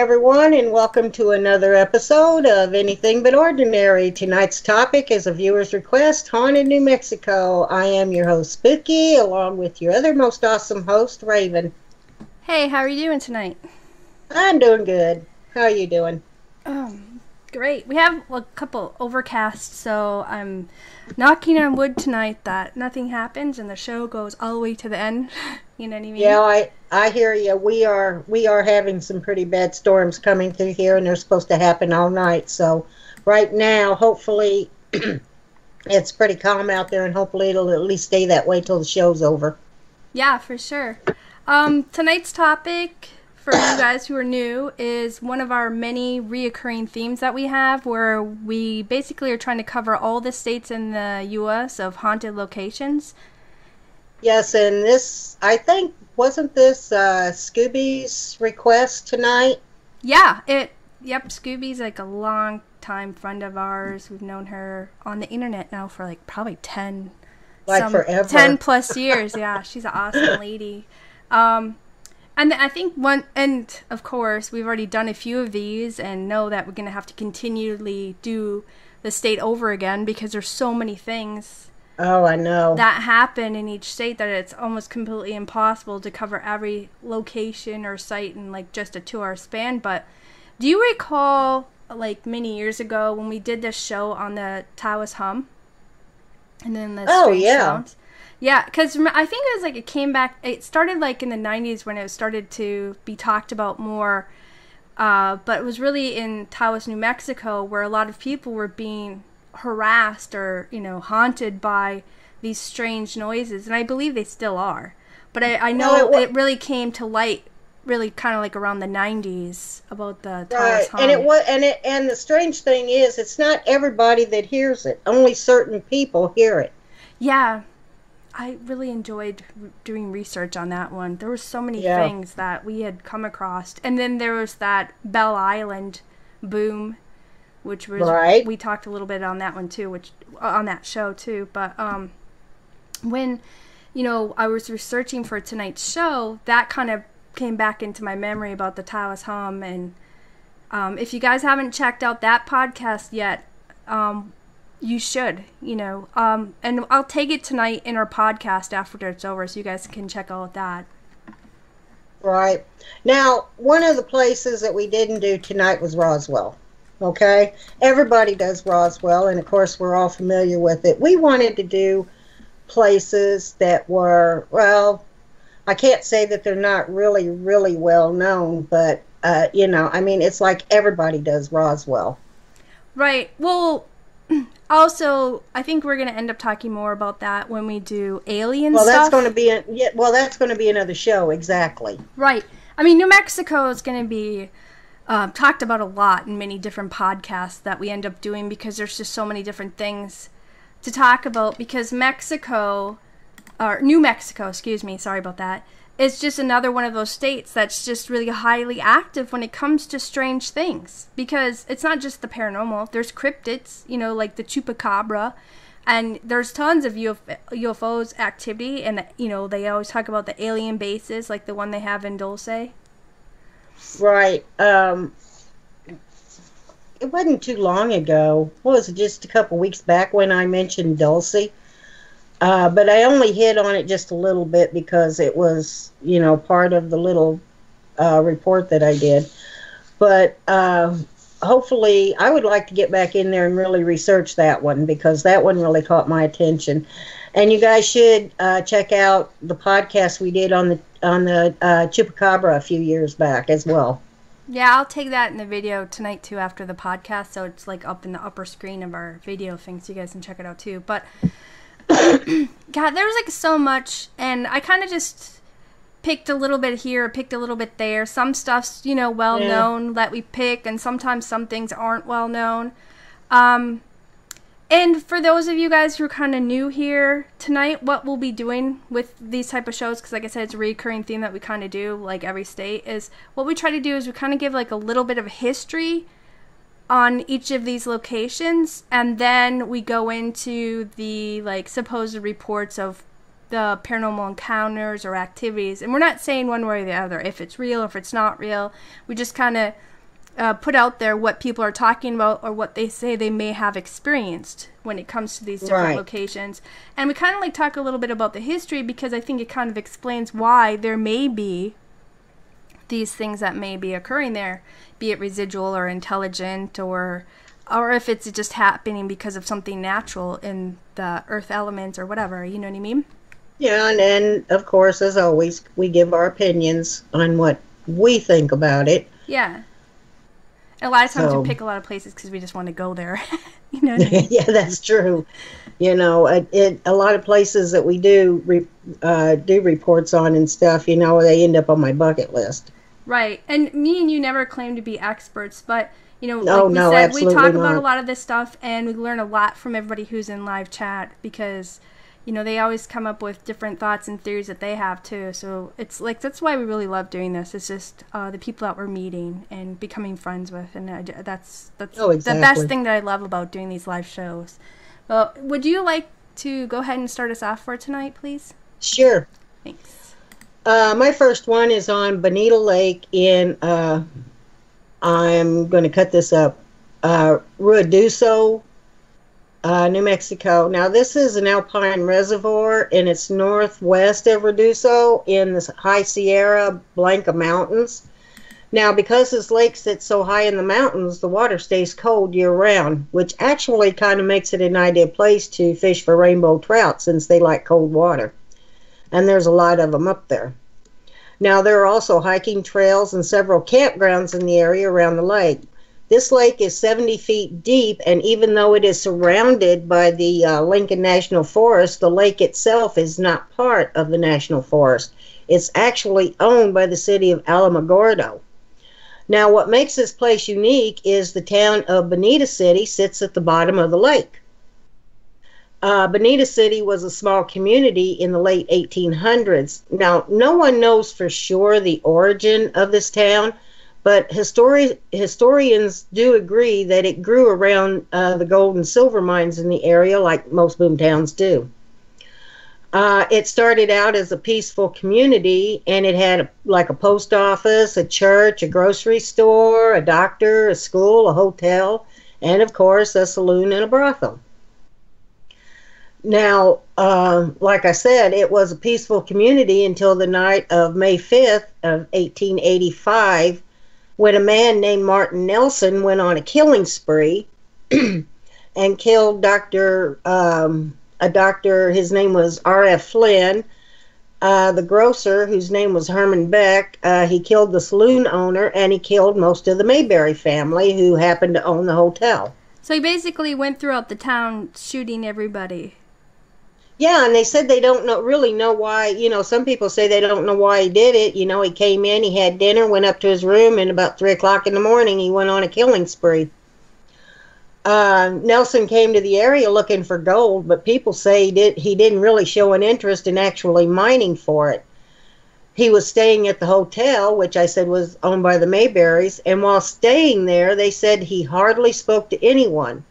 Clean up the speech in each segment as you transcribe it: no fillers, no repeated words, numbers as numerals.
everyone, and welcome to another episode of Anything But Ordinary. Tonight's topic is a viewer's request, Haunted New Mexico. I am your host, Spooky, along with your other most awesome host, Raven. Hey, how are you doing tonight? I'm doing good. How are you doing? Great. We have a couple overcasts, so I'm knocking on wood tonight that nothing happens and the show goes all the way to the end. You know what I mean? Yeah, I hear you. We are having some pretty bad storms coming through here, and they're supposed to happen all night. So right now, hopefully, it's pretty calm out there, and hopefully it'll at least stay that way till the show's over. Yeah, for sure. Tonight's topic, for you guys who are new, is one of our many reoccurring themes that we have, where we basically are trying to cover all the states in the U.S. of haunted locations. Yes, and this, I think, wasn't this Scooby's request tonight? Yeah, yep, Scooby's like a long time friend of ours. We've known her on the internet now for like probably 10 forever. 10 plus years. Yeah, she's an awesome lady. And I think and of course, we've already done a few of these and know that we're going to have to continually do the state over again because there's so many things. Oh, I know. That happen in each state that it's almost completely impossible to cover every location or site in like just a 2-hour span. But do you recall like many years ago when we did this show on the Tawas Hum? And then the strange sounds? Yeah, because I think it was like it came back, it started like in the 90s when it started to be talked about more. But it was really in Tawas, New Mexico, where a lot of people were being harassed or, haunted by these strange noises, and I believe they still are. But I know it really came to light really kind of like around the 90s about the Tawas Hum. And the strange thing is it's not everybody that hears it. Only certain people hear it. Yeah. I really enjoyed doing research on that one. There were so many things that we had come across. And then there was that Bell Island boom, which was we talked a little bit on that one too, which on that show too. But when I was researching for tonight's show, that kind of came back into my memory about the Tawas Hum. And if you guys haven't checked out that podcast yet, you should, and I'll take it tonight in our podcast after it's over so you guys can check out that. Right. Now, one of the places that we didn't do tonight was Roswell. Okay? Everybody does Roswell, and of course we're all familiar with it. We wanted to do places that were, well, I can't say that they're not really, really well known, but, it's like everybody does Roswell. Right. Well, also, I think we're going to end up talking more about that when we do alien stuff. That's going to be another show, exactly. Right. I mean, New Mexico is going to be talked about a lot in many different podcasts that we end up doing because there's just so many different things to talk about. Because New Mexico, sorry about that, is just another one of those states that's just really highly active when it comes to strange things. Because it's not just the paranormal. There's cryptids, like the chupacabra. And there's tons of UFOs activity. And, they always talk about the alien bases, like the one they have in Dulce. Right. It wasn't too long ago. What was it, just a couple weeks back when I mentioned Dulce? But I only hit on it just a little bit because it was, part of the little report that I did. But hopefully, I would like to get back in there and really research that one because that one really caught my attention. And you guys should check out the podcast we did on the Chupacabra a few years back as well. Yeah, I'll take that in the video tonight too after the podcast, so it's like up in the upper screen of our video thing, so you guys can check it out too. But God, there was like so much, and I kind of just picked a little bit here, picked a little bit there. Some stuff's, well known that we pick, and sometimes some things aren't well known. And for those of you guys who are kind of new here tonight, what we'll be doing with these type of shows, because like I said, it's a recurring theme that we kind of do, like every state, is what we try to do is we kind of give like a little bit of history on each of these locations, and then we go into the like supposed reports of the paranormal encounters or activities, and we're not saying one way or the other if it's real or if it's not real. We just kind of put out there what people are talking about or what they say they may have experienced when it comes to these different locations. And we kind of like talk a little bit about the history, because I think it kind of explains why there may be these things that may be occurring there, be it residual or intelligent, or if it's just happening because of something natural in the earth elements or whatever, you know what I mean? Yeah, and of course, as always, we give our opinions on what we think about it. Yeah. A lot of times we pick a lot of places because we just want to go there. You know what I mean? Yeah, that's true. You know, a lot of places that we do reports on and stuff, you know, they end up on my bucket list. Right. And me and you never claim to be experts, but, you know, like we said, we talk about a lot of this stuff, and we learn a lot from everybody who's in live chat, because, you know, they always come up with different thoughts and theories that they have too. So it's like, that's why we really love doing this. It's just the people that we're meeting and becoming friends with, and that's exactly the best thing that I love about doing these live shows. Well, would you like to go ahead and start us off for tonight, please? Sure. Thanks. My first one is on Bonita Lake in, I'm going to cut this up, Ruidoso, New Mexico. Now, this is an alpine reservoir, and it's northwest of Ruidoso in the High Sierra Blanca Mountains. Now, because this lake sits so high in the mountains, the water stays cold year-round, which actually kind of makes it an ideal place to fish for rainbow trout, since they like cold water. And there's a lot of them up there. Now, there are also hiking trails and several campgrounds in the area around the lake. This lake is 70 feet deep, and even though it is surrounded by the Lincoln National Forest, the lake itself is not part of the National Forest. It's actually owned by the city of Alamogordo. Now, what makes this place unique is the town of Bonita City sits at the bottom of the lake. Bonita City was a small community in the late 1800s. Now, no one knows for sure the origin of this town, but historians do agree that it grew around the gold and silver mines in the area, like most boom towns do. It started out as a peaceful community, and it had like a post office, a church, a grocery store, a doctor, a school, a hotel, and of course a saloon and a brothel. Now, like I said, it was a peaceful community until the night of May 5th of 1885, when a man named Martin Nelson went on a killing spree and killed a doctor, his name was R.F. Flynn, the grocer, whose name was Herman Beck. He killed the saloon owner, and he killed most of the Mayberry family, who happened to own the hotel. So he basically went throughout the town shooting everybody. Yeah, and they said they don't really know why. You know, some people say they don't know why he did it. You know, he came in, he had dinner, went up to his room, and about 3 o'clock in the morning, he went on a killing spree. Nelson came to the area looking for gold, but people say he didn't really show an interest in actually mining for it. He was staying at the hotel, which I said was owned by the Mayberrys, and while staying there, they said he hardly spoke to anyone.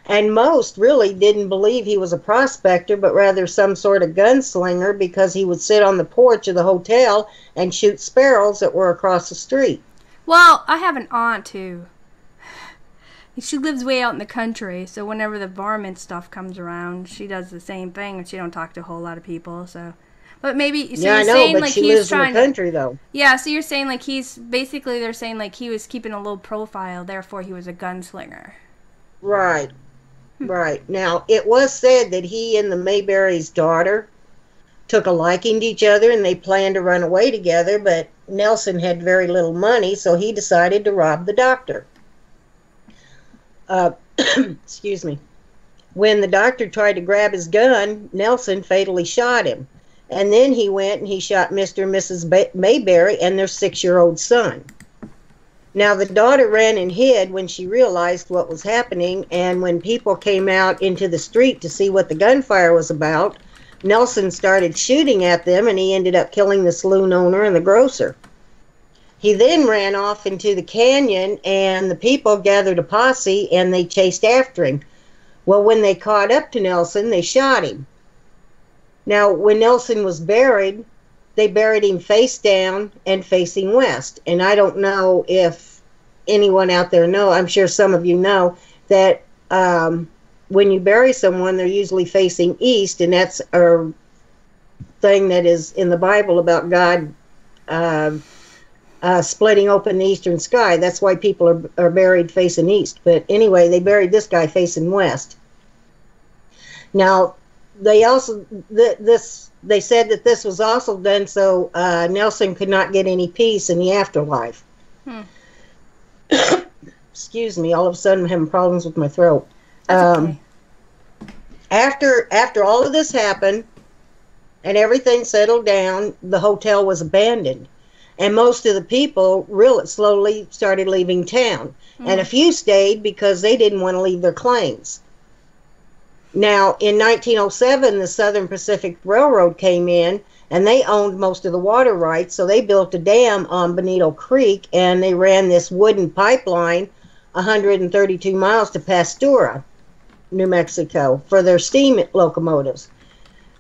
And most really didn't believe he was a prospector, but rather some sort of gunslinger, because he would sit on the porch of the hotel and shoot sparrows that were across the street. Well, I have an aunt who, she lives way out in the country, so whenever the varmint stuff comes around, she does the same thing, and she don't talk to a whole lot of people, so. But maybe, so yeah, you're I know, saying but like she he's lives trying in the country, though. Yeah, so you're saying like they're saying like he was keeping a low profile, therefore he was a gunslinger. Right. Right. Now, it was said that he and the Mayberry's daughter took a liking to each other, and they planned to run away together, but Nelson had very little money, so he decided to rob the doctor. Excuse me. When the doctor tried to grab his gun, Nelson fatally shot him. And then he went and he shot Mr. and Mrs. Mayberry and their 6-year-old son. Now, the daughter ran and hid when she realized what was happening, and when people came out into the street to see what the gunfire was about, Nelson started shooting at them, and he ended up killing the saloon owner and the grocer. He then ran off into the canyon, and the people gathered a posse, and they chased after him. Well, when they caught up to Nelson, they shot him. Now, when Nelson was buried, they buried him face down and facing west. And I don't know if anyone out there know, I'm sure some of you know, that when you bury someone, they're usually facing east, and that's a thing that is in the Bible about God splitting open the eastern sky. That's why people are buried facing east. But anyway, they buried this guy facing west. Now, they also they said that this was also done so Nelson could not get any peace in the afterlife. Excuse me, all of a sudden I'm having problems with my throat. That's okay. After all of this happened and everything settled down, the hotel was abandoned. And most of the people really slowly started leaving town. And a few stayed because they didn't want to leave their claims. Now, in 1907, the Southern Pacific Railroad came in, and they owned most of the water rights, so they built a dam on Bonita Creek, and they ran this wooden pipeline 132 miles to Pastura, New Mexico, for their steam locomotives.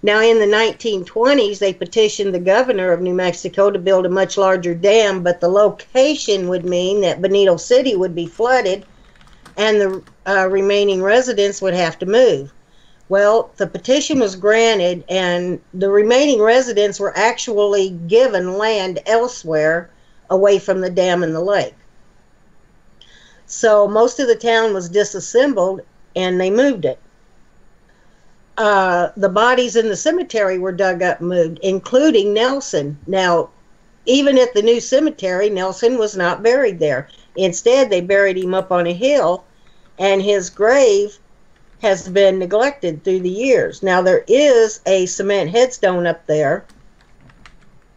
Now, in the 1920s, they petitioned the governor of New Mexico to build a much larger dam, but the location would mean that Bonita City would be flooded, and the remaining residents would have to move. Well, the petition was granted, and the remaining residents were actually given land elsewhere away from the dam and the lake. So most of the town was disassembled, and they moved it. The bodies in the cemetery were dug up and moved, including Nelson. Now, even at the new cemetery, Nelson was not buried there. Instead, they buried him up on a hill, and his grave has been neglected through the years. Now, there is a cement headstone up there,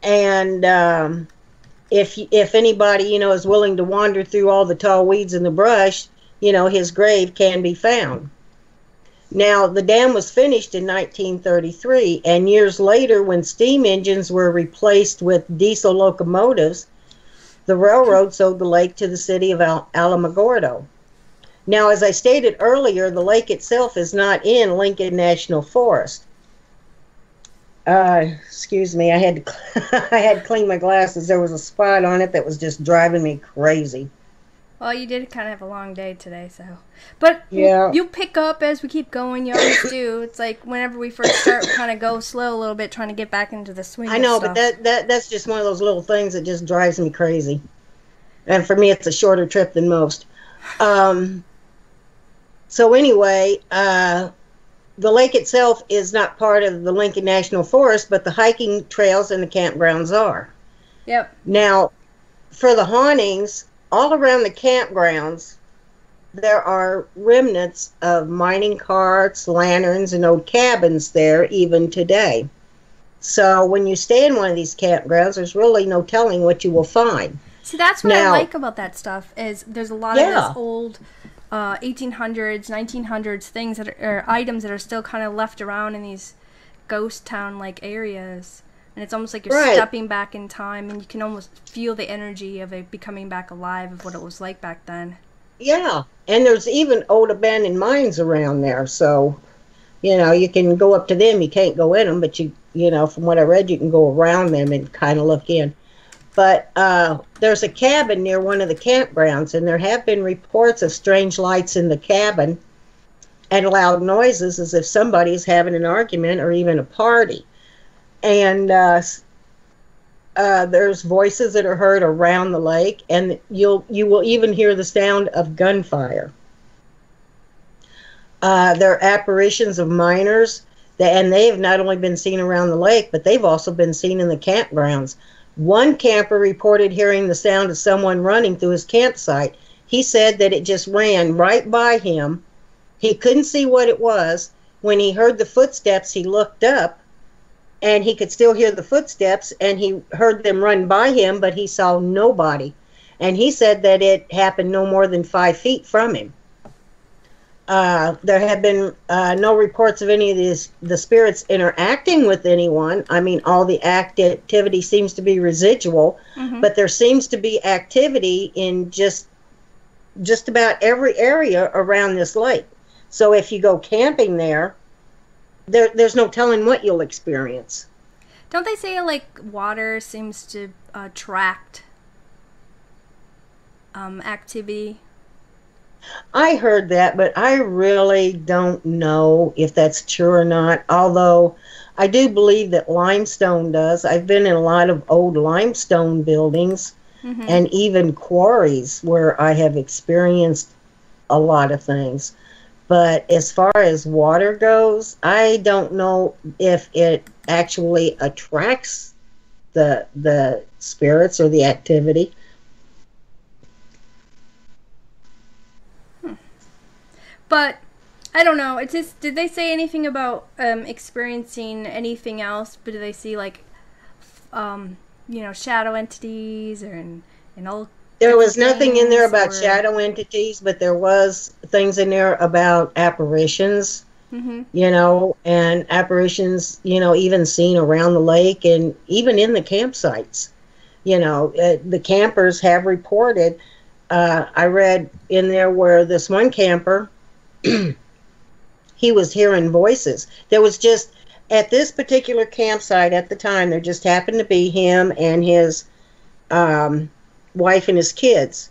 and if anybody, is willing to wander through all the tall weeds and the brush, his grave can be found. Now, the dam was finished in 1933, and years later, when steam engines were replaced with diesel locomotives, the railroad sold the lake to the city of Alamogordo. Now, as I stated earlier, the lake itself is not in Lincoln National Forest. Excuse me, I had to clean my glasses. There was a spot on it that was just driving me crazy. Well, you did kind of have a long day today, so. But yeah, you pick up as we keep going. You always do. It's like whenever we first start, we kind of go slow a little bit, trying to get back into the swing. I know, of stuff. but that's just one of those little things that just drives me crazy. And for me, it's a shorter trip than most. So anyway, the lake itself is not part of the Lincoln National Forest, but the hiking trails and the campgrounds are. Yep. Now, for the hauntings, all around the campgrounds, there are remnants of mining carts, lanterns, and old cabins there even today. So when you stay in one of these campgrounds, there's really no telling what you will find. See, that's what I like about that stuff, is there's a lot of this old 1800s, 1900s things that are items that are still kind of left around in these ghost town-like areas. And it's almost like you're stepping back in time, and you can almost feel the energy of it becoming back alive of what it was like back then. Yeah, and there's even old abandoned mines around there, so, you can go up to them. You can't go in them, but from what I read, you can go around them and kind of look in. But there's a cabin near one of the campgrounds, and there have been reports of strange lights in the cabin and loud noises as if somebody's having an argument or even a party. And there's voices that are heard around the lake, and you will even hear the sound of gunfire. There are apparitions of miners, and they have not only been seen around the lake, but they've also been seen in the campgrounds. One camper reported hearing the sound of someone running through his campsite. He said that it just ran right by him. He couldn't see what it was. When he heard the footsteps, he looked up, and he could still hear the footsteps, and he heard them run by him, but he saw nobody. And he said that it happened no more than 5 feet from him. There have been no reports of any of the spirits interacting with anyone. I mean, all the activity seems to be residual, but there seems to be activity in just about every area around this lake. So if you go camping there's no telling what you'll experience. Don't they say, like, water seems to attract activity. I heard that, but I really don't know if that's true or not. Although I do believe that limestone does. I've been in a lot of old limestone buildings Mm-hmm. and even quarries where I have experienced a lot of things. But as far as water goes, I don't know if it actually attracts the spirits or the activity. But I don't know. It's just, did they say anything about experiencing anything else? But did they see like, shadow entities and all? There was nothing in there about or... shadow entities, but there was things in there about apparitions, Mm-hmm. And apparitions, even seen around the lake and even in the campsites. The campers have reported. I read in there where this one camper, he was hearing voices. There was just, at this particular campsite at the time, there just happened to be him and his wife and his kids.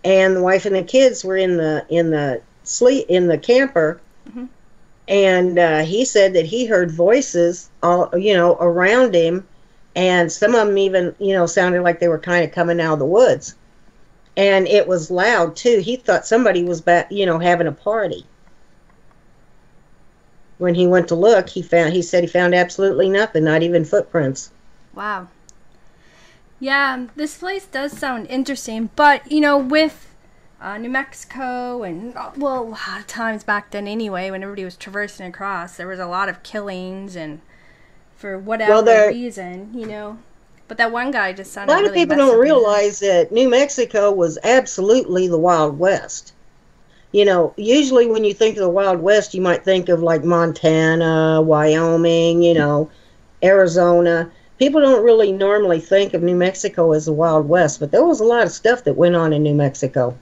And the wife and the kids were in the camper. Mm-hmm. And he said that he heard voices all around him, and some of them even sounded like they were kind of coming out of the woods. And it was loud too. He thought somebody was having a party. When he went to look, he said he found absolutely nothing, not even footprints. Wow. Yeah, this place does sound interesting, but with New Mexico and a lot of times back then anyway, when everybody was traversing across, there was a lot of killings and for whatever reason, But that one guy just sounded a lot really of people don't realize that New Mexico was absolutely the Wild West. Usually when you think of the Wild West, you might think of like Montana, Wyoming, Arizona. People don't really normally think of New Mexico as the Wild West, but there was a lot of stuff that went on in New Mexico.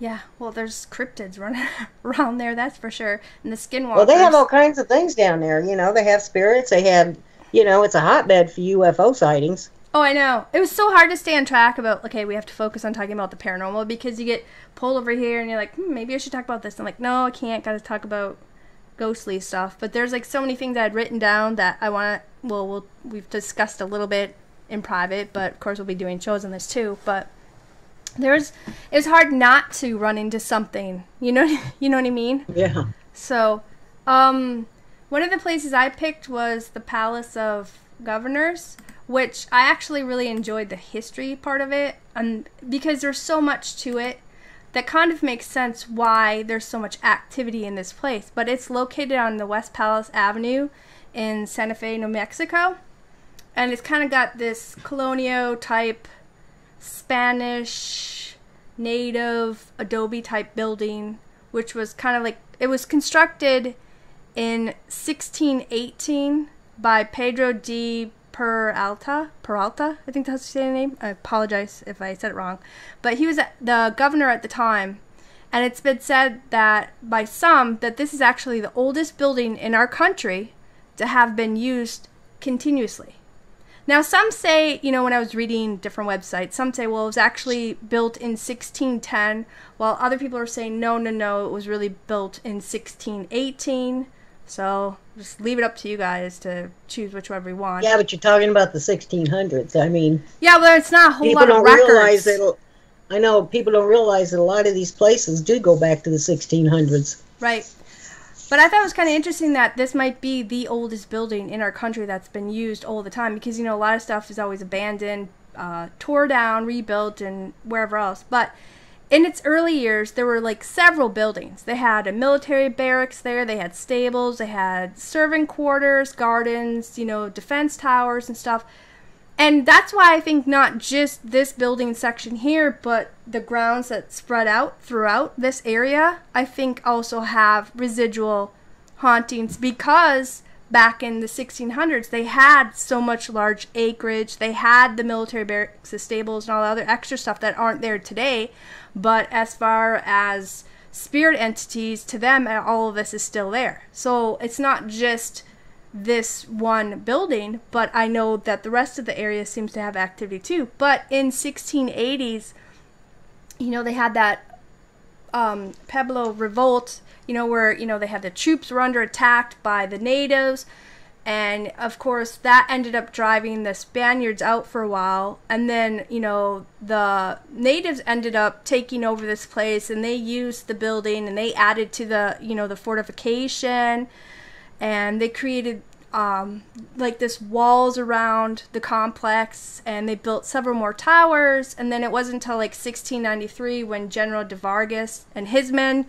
Yeah, well, there's cryptids running around there, that's for sure. And the skinwalkers. Well, they have all kinds of things down there. They have spirits. They have, it's a hotbed for UFO sightings. Oh, I know. It was so hard to stay on track about, okay, we have to focus on talking about the paranormal because you get pulled over here and you're like, maybe I should talk about this. I'm like, no, I can't. Got to talk about ghostly stuff. But there's like so many things I had written down that I want to, we've discussed a little bit in private, but of course we'll be doing shows on this too. But it's hard not to run into something, you know what I mean? Yeah. So, one of the places I picked was the Palace of Governors, which I actually really enjoyed the history part of it, and because there's so much to it that kind of makes sense why there's so much activity in this place. But it's located on the West Palace Avenue in Santa Fe, New Mexico, and it's kind of got this colonial type Spanish native adobe type building, which was kind of like, it was constructed in 1618 by Pedro de Peralta, I think that's his name. I apologize if I said it wrong. But he was the governor at the time, and it's been said that by some that this is actually the oldest building in our country to have been used continuously. Now, some say, when I was reading different websites, some say, well, it was actually built in 1610, while other people are saying, no, it was really built in 1618. So just leave it up to you guys to choose whichever you want. Yeah, but you're talking about the 1600s. I mean, yeah, well, it's not a whole lot of records. I know people don't realize that a lot of these places do go back to the 1600s. Right. But I thought it was kind of interesting that this might be the oldest building in our country that's been used all the time because, a lot of stuff is always abandoned, tore down, rebuilt, and wherever else. But in its early years, there were like several buildings. They had a military barracks there, they had stables, they had servant quarters, gardens, defense towers and stuff. And that's why I think not just this building section here, but the grounds that spread out throughout this area, I think also have residual hauntings because back in the 1600s, they had so much large acreage. They had the military barracks, the stables, and all the other extra stuff that aren't there today. But as far as spirit entities, to them, all of this is still there. So it's not just this one building, but I know that the rest of the area seems to have activity too. But in 1680s, they had that Pueblo revolt, where, they had the troops were under attack by the natives. And of course, that ended up driving the Spaniards out for a while. And then, the natives ended up taking over this place, and they used the building and they added to the, the fortification. And they created this walls around the complex, and they built several more towers. And then it wasn't until 1693 when General de Vargas and his men,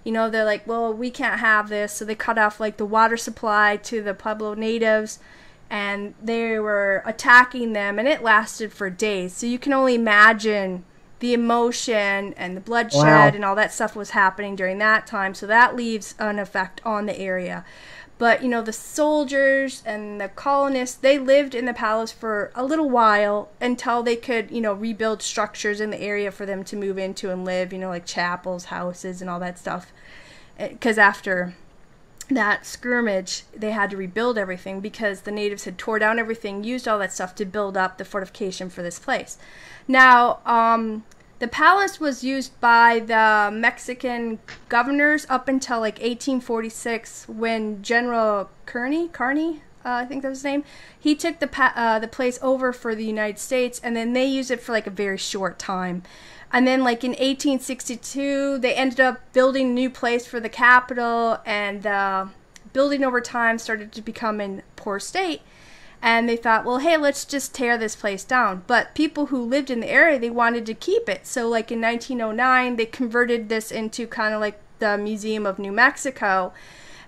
they're like, well, we can't have this. So they cut off the water supply to the Pueblo natives, and they were attacking them, and it lasted for days. So you can only imagine the emotion and the bloodshed and all that stuff was happening during that time. So that leaves an effect on the area. But, the soldiers and the colonists, they lived in the palace for a little while until they could, rebuild structures in the area for them to move into and live, like chapels, houses, and all that stuff. Because after that skirmish, they had to rebuild everything because the natives had tore down everything, used all that stuff to build up the fortification for this place. Now, the palace was used by the Mexican governors up until 1846 when General Kearny, I think that was his name, he took the place over for the United States, and then they used it for a very short time. And then in 1862, they ended up building a new place for the capital, and the building over time started to become in poor state. And they thought, well, hey, let's just tear this place down. But people who lived in the area, they wanted to keep it. So in 1909, they converted this into kind of the Museum of New Mexico.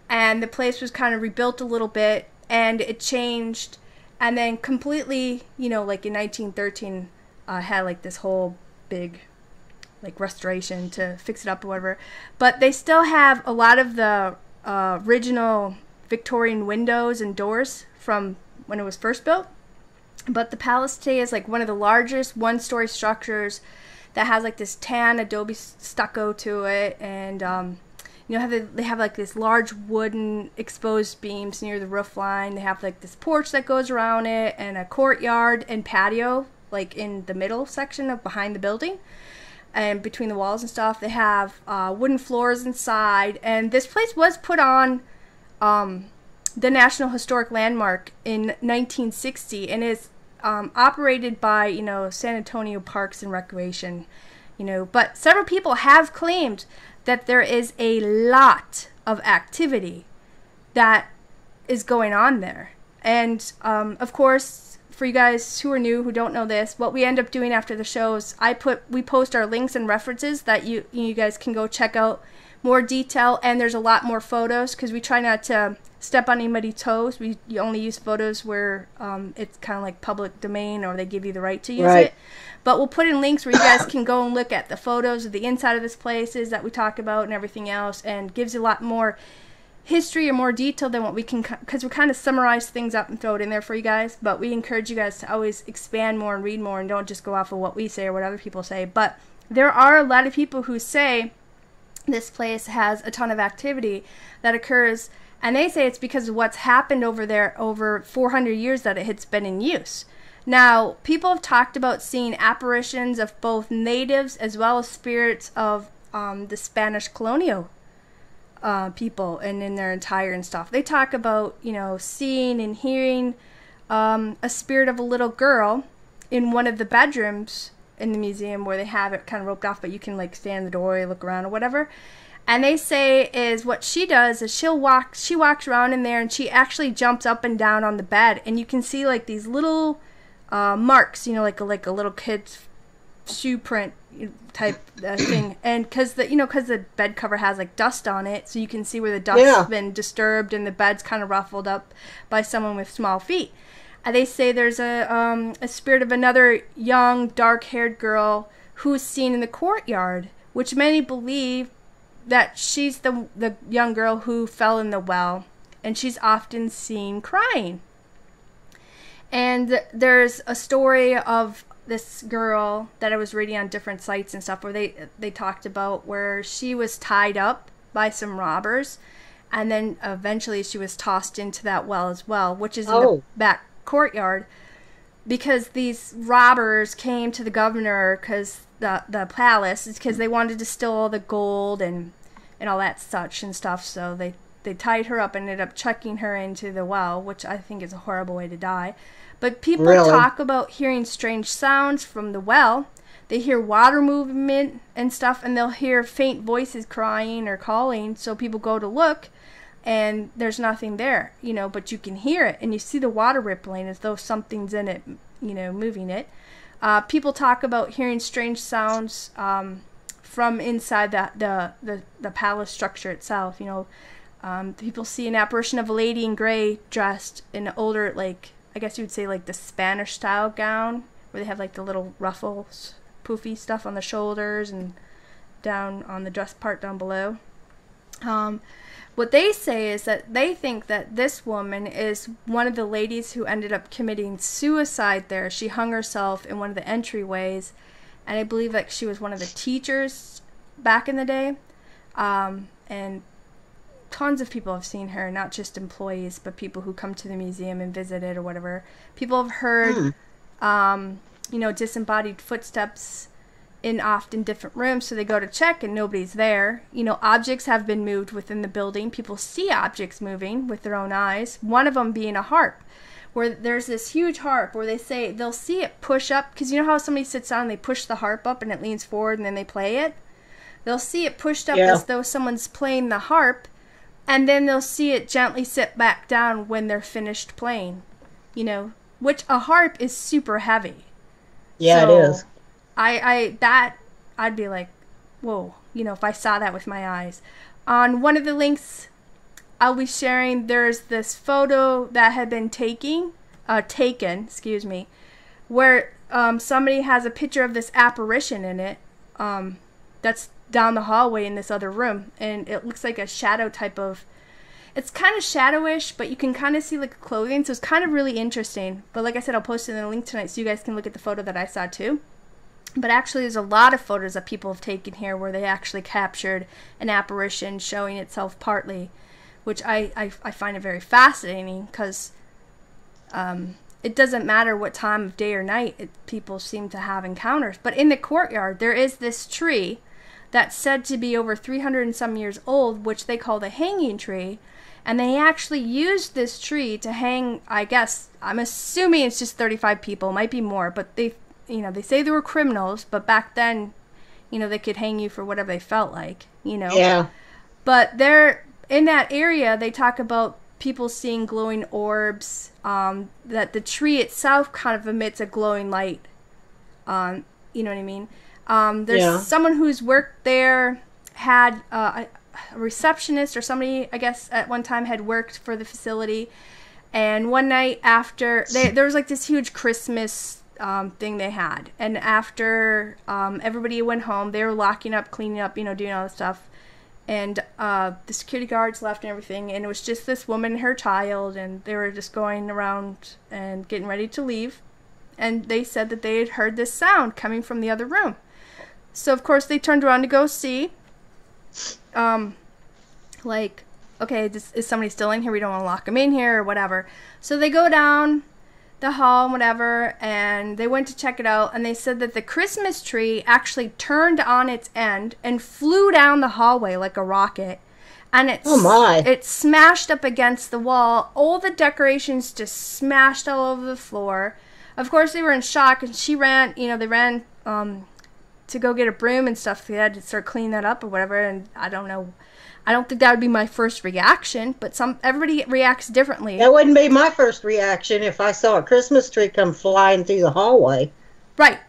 And the place was kind of rebuilt a little bit, and it changed. And then completely, in 1913, had this whole big restoration to fix it up or whatever. But they still have a lot of the original Victorian windows and doors from when it was first built. But the palace today is one of the largest one-story structures that has this tan adobe stucco to it, and they have this large wooden exposed beams near the roof line. They have this porch that goes around it, and a courtyard and patio in the middle section of behind the building and between the walls and stuff. They have wooden floors inside, and this place was put on the National Historic Landmark in 1960, and is operated by, San Antonio Parks and Recreation, but several people have claimed that there is a lot of activity that is going on there. And, of course, for you guys who are new, who don't know this, what we end up doing after the shows, we post our links and references that you guys can go check out more detail, and there's a lot more photos because we try not to step on anybody's toes. You only use photos where it's kind of public domain, or they give you the right to use it. But we'll put in links where you guys can go and look at the photos of the inside of this places that we talk about and everything else, and gives you a lot more history or more detail than what we can, because we kind of summarize things up and throw it in there for you guys. But we encourage you guys to always expand more and read more, and don't just go off of what we say or what other people say. But there are a lot of people who say this place has a ton of activity that occurs, and they say it's because of what's happened over there over 400 years that it has been in use. Now, people have talked about seeing apparitions of both natives as well as spirits of the Spanish colonial people and in their attire and stuff. They talk about, seeing and hearing a spirit of a little girl in one of the bedrooms in the museum where they have it kind of roped off, but you can stand in the doorway, look around or whatever. And they say is what she does is she walks around in there, and she actually jumps up and down on the bed, and you can see these little marks, like a little kid's shoe print type thing. And because the bed cover has dust on it, so you can see where the dust has been disturbed and the bed's kind of ruffled up by someone with small feet. And they say there's a spirit of another young, dark-haired girl who's seen in the courtyard, which many believe that she's the young girl who fell in the well, and she's often seen crying. And there's a story of this girl that I was reading on different sites and stuff where they talked about where she was tied up by some robbers, and then eventually she was tossed into that well as well, which is in Oh. the back courtyard, because these robbers came to the governor, because the palace, because they wanted to steal all the gold and all that such and stuff. So they tied her up and ended up chucking her into the well, which I think is a horrible way to die. But people Really? talk about hearing strange sounds from the well. They hear water movement and stuff, and they'll hear faint voices crying or calling. So people go to look, and there's nothing there, you know, but you can hear it, and you see the water rippling as though something's in it, you know, moving it. People talk about hearing strange sounds from inside the palace structure itself. You know, people see an apparition of a lady in gray dressed in an older, like, I guess you would say like the Spanish style gown, where they have like the little ruffles, poofy stuff on the shoulders and down on the dress part down below. What they say is that they think that this woman is one of the ladies who ended up committing suicide there. She hung herself in one of the entryways, and I believe like she was one of the teachers back in the day. And tons of people have seen her, not just employees, but people who come to the museum and visit it or whatever. People have heard, you know, disembodied footsteps in often different rooms, so they go to check and nobody's there. You know, objects have been moved within the building. People see objects moving with their own eyes. One of them being a harp, where there's this huge harp where they say they'll see it push up, because you know how somebody sits down and they push the harp up and it leans forward and then they play it? They'll see it pushed up as though someone's playing the harp, and then they'll see it gently sit back down when they're finished playing. You know, which a harp is super heavy. Yeah, so, it is. I'd be like, whoa, you know, if I saw that with my eyes. On one of the links I'll be sharing, there's this photo that had been taken, where somebody has a picture of this apparition in it, that's down the hallway in this other room, and it looks like a shadow type of, it's kind of shadowish, but you can kind of see like clothing, so it's kind of really interesting. But like I said, I'll post it in the link tonight so you guys can look at the photo that I saw too. But actually there's a lot of photos that people have taken here where they actually captured an apparition showing itself partly, which I find it very fascinating, because it doesn't matter what time of day or night people seem to have encounters. But in the courtyard there is this tree that's said to be over 300 and some years old, which they call the hanging tree. And they actually used this tree to hang, I guess, I'm assuming it's just 35 people, might be more, but they, you know, they say they were criminals, but back then, you know, they could hang you for whatever they felt like, you know. Yeah. But they're, in that area, they talk about people seeing glowing orbs, that the tree itself kind of emits a glowing light, you know what I mean? There's someone who's worked there, had a receptionist or somebody, I guess, at one time had worked for the facility. And one night after, there was like this huge Christmas thing they had. And after everybody went home, they were locking up, cleaning up, you know, doing all this stuff. And the security guards left and everything. And it was just this woman and her child. And they were just going around and getting ready to leave. And they said that they had heard this sound coming from the other room. So, of course, they turned around to go see. Like, okay, is somebody still in here? We don't want to lock them in here or whatever. So they go down the hall and whatever, and they went to check it out, and they said that the Christmas tree actually turned on its end and flew down the hallway like a rocket. And it smashed up against the wall. All the decorations just smashed all over the floor. Of course, they were in shock, and they ran to go get a broom and stuff. They had to start cleaning that up or whatever, and I don't know. I don't think that would be my first reaction, but everybody reacts differently. That wouldn't be my first reaction if I saw a Christmas tree come flying through the hallway. Right.